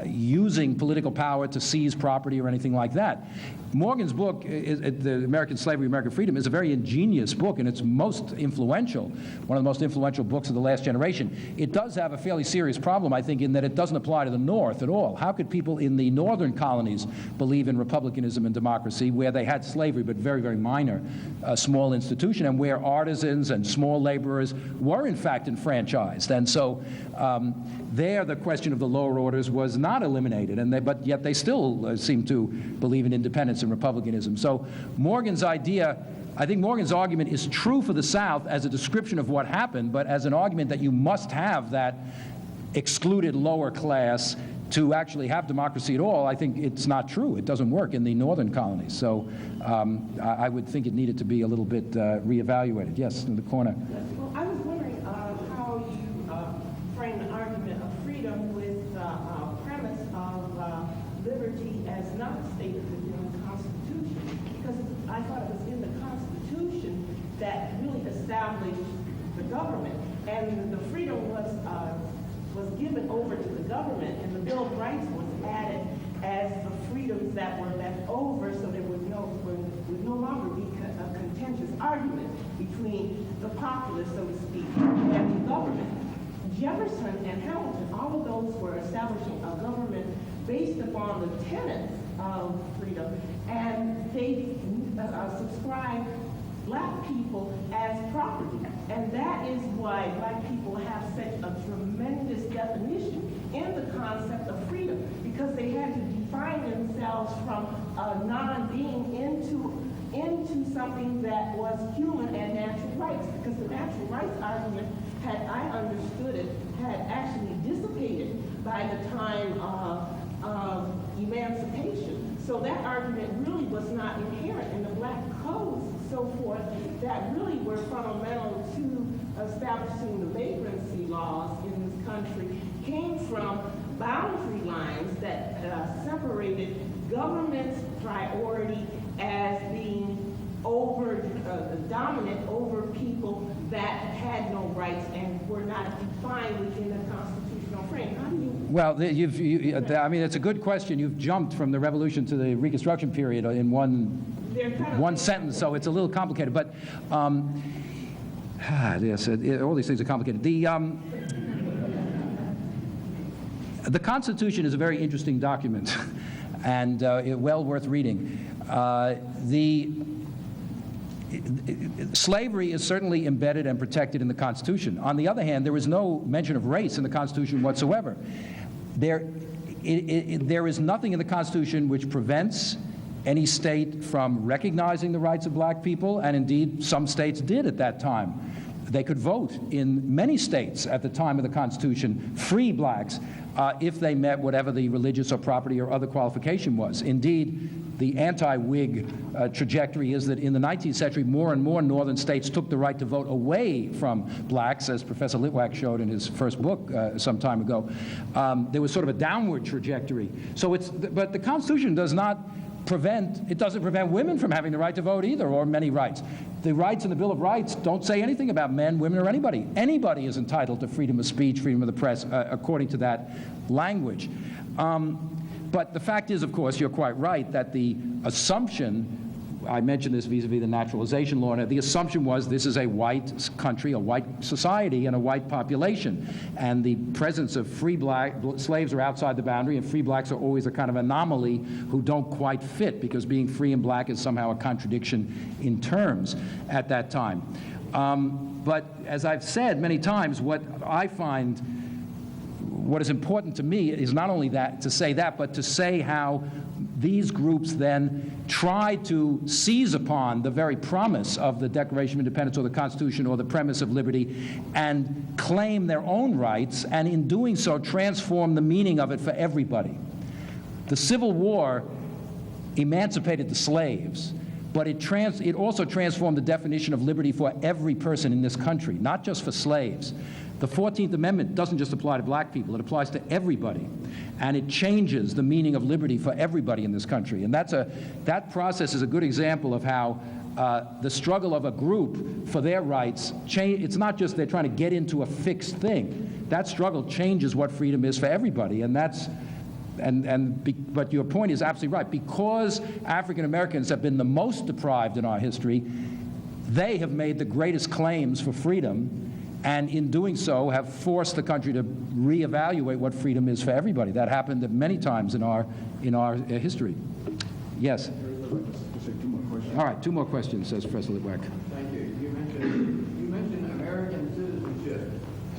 using political power to seize property or anything like that. Morgan's book, The American Slavery, American Freedom, is a very ingenious book, and it's most influential, one of the most influential books of the last generation. It does have a fairly serious problem, I think, in that it doesn't apply to the North at all. How could people in the northern colonies believe in republicanism and democracy, where they had slavery, but very, very minor, small institution, and where artisans and small laborers were, in fact, enfranchised? And so there, the question of the lower orders was not eliminated, but yet they still seem to believe in independence and republicanism. So Morgan's idea, I think Morgan's argument is true for the South as a description of what happened, but as an argument that you must have that excluded lower class to actually have democracy at all, I think it's not true. It doesn't work in the northern colonies. So I would think it needed to be a little bit reevaluated. Yes, in the corner. Well, I was wondering how you frame the argument of freedom with the premise of liberty as not stated within the Constitution, because I thought it was in the Constitution that really established the government, and the freedom was given over to the government, and the Bill of Rights was added as the freedoms that were left over, so there would no longer be a contentious argument between the populace, so to speak, and the government. Jefferson and Hamilton, all of those were establishing a government based upon the tenets of freedom, and they subscribed black people as property. And that is why black people have such a tremendous definition in the concept of freedom, because they had to define themselves from a non-being into something that was human and natural rights, because the natural rights argument, had I understood it, had actually dissipated by the time of emancipation. So that argument really was not inherent in the black codes and so forth that really were fundamental to establishing the vagrancy laws in this country, came from boundary lines that separated government's priority as being dominant over people that had no rights and were not defined within the constitutional frame. How do you? Well, I mean, it's a good question. You've jumped from the Revolution to the Reconstruction period in one sentence, so it's a little complicated. But yes, all these things are complicated. The Constitution is a very interesting document, and well worth reading. Slavery is certainly embedded and protected in the Constitution. On the other hand, there is no mention of race in the Constitution whatsoever. There is nothing in the Constitution which prevents any state from recognizing the rights of black people, and indeed some states did at that time. They could vote in many states at the time of the Constitution, free blacks, if they met whatever the religious or property or other qualification was. Indeed, the anti-Whig trajectory is that in the 19th century, more and more northern states took the right to vote away from blacks, as Professor Litwack showed in his first book some time ago. There was sort of a downward trajectory. So but the Constitution doesn't prevent women from having the right to vote either, or many rights. The rights in the Bill of Rights don't say anything about men, women, or anybody. Anybody is entitled to freedom of speech, freedom of the press, according to that language. But the fact is, of course, you're quite right, that the assumption, I mentioned this vis-a-vis the naturalization law, the assumption was this is a white country, a white society, and a white population. And the presence of free slaves are outside the boundary, and free blacks are always a kind of anomaly who don't quite fit, because being free and black is somehow a contradiction in terms at that time. But as I've said many times, what is important to me is not only that, to say that, but to say how these groups then tried to seize upon the very promise of the Declaration of Independence or the Constitution or the premise of liberty and claim their own rights, and in doing so transform the meaning of it for everybody. The Civil War emancipated the slaves, but it also transformed the definition of liberty for every person in this country, not just for slaves. The 14th Amendment doesn't just apply to black people, it applies to everybody. And it changes the meaning of liberty for everybody in this country. And that process is a good example of how the struggle of a group for their rights, it's not just they're trying to get into a fixed thing. That struggle changes what freedom is for everybody. And But your point is absolutely right. Because African Americans have been the most deprived in our history, they have made the greatest claims for freedom, and in doing so have forced the country to reevaluate what freedom is for everybody. That happened many times in our history. Yes. All right, 2 more questions, says Professor Litwack. Thank you. You mentioned American citizenship.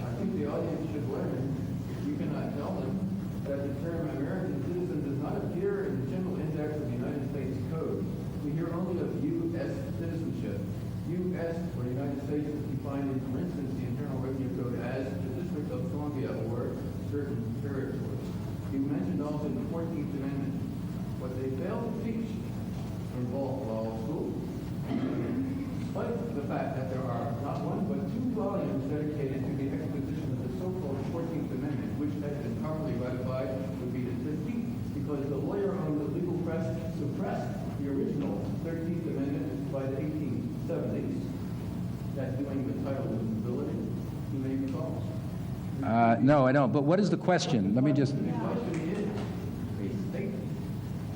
I think the audience should learn, if you cannot tell them, that the term American citizen does not appear in the General Index of the United States Code. We hear only of U.S. citizenship. U.S. or United States is defined in, for instance, the Internal Revenue Code as the District of Columbia or certain territories. You mentioned also the 14th Amendment. What they fail to teach in both law schools, despite the fact that there are not 1 but 2 volumes dedicated to the exposition of the so-called 14th Amendment, which had been properly ratified, would be the 15th, because the lawyer on the legal press suppressed the original 13th Amendment by the 1870s. That's doing the title of disability. You may recall. No, I don't. But what is the question? Let me just... The question is a statement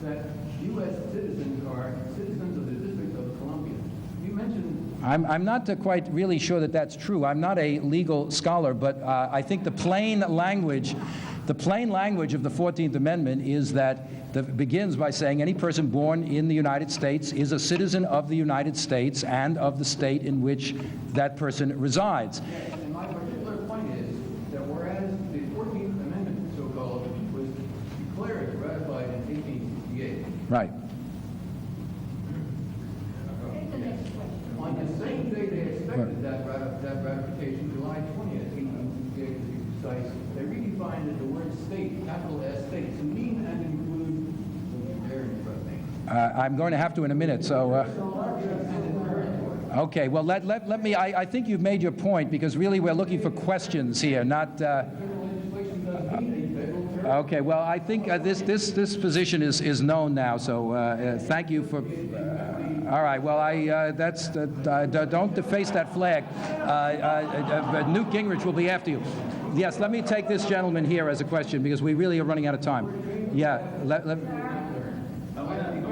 that U.S. citizens are citizens of the District of Columbia. You mentioned... I'm not quite really sure that that's true. I'm not a legal scholar, but I think the plain language of the 14th Amendment is that begins by saying any person born in the United States is a citizen of the United States and of the state in which that person resides. Yes, and my particular point is that whereas the 14th Amendment, so-called, was declared ratified in 1868. Right. On the same day they expected that ratification, July 20th, 1868 to be precise, they redefined the word state, capital S state, to mean and include, very interesting. I'm going to have to in a minute, so... Okay, well, let me... I think you've made your point, because really we're looking for questions here, not... Okay, well, I think this position is known now, so thank you for... all right, well, don't deface that flag. Newt Gingrich will be after you. Yes, let me take this gentleman here as a question, because we really are running out of time. Yeah,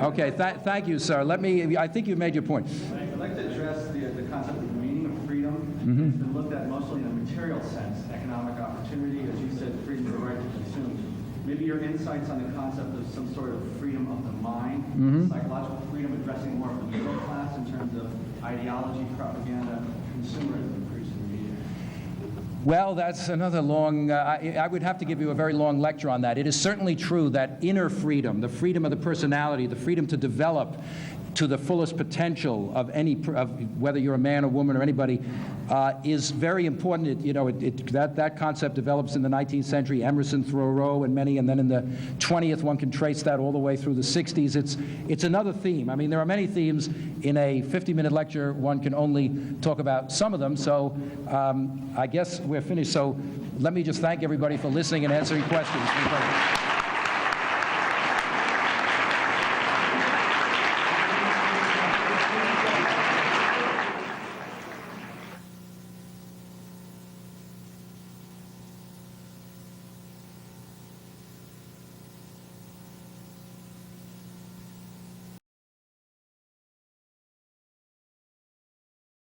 okay, thank you, sir. I think you made your point. I'd like to address the concept of the meaning of freedom. Mm-hmm. It's been looked at mostly in a material sense, economic opportunity, as you said, freedom of the right to consume. Maybe your insights on the concept of some sort of freedom of the mind, Mm-hmm. psychological freedom addressing more of the middle class in terms of ideology, propaganda, consumerism, preached in the media. Well, that's another long, I would have to give you a very long lecture on that. It is certainly true that inner freedom, the freedom of the personality, the freedom to develop to the fullest potential of whether you're a man or woman or anybody, is very important. That concept develops in the 19th century, Emerson, Thoreau, and many, and then in the 20th, one can trace that all the way through the 60s. It's another theme. I mean, there are many themes. In a 50-minute lecture, one can only talk about some of them, so I guess we're finished. So let me just thank everybody for listening and answering questions.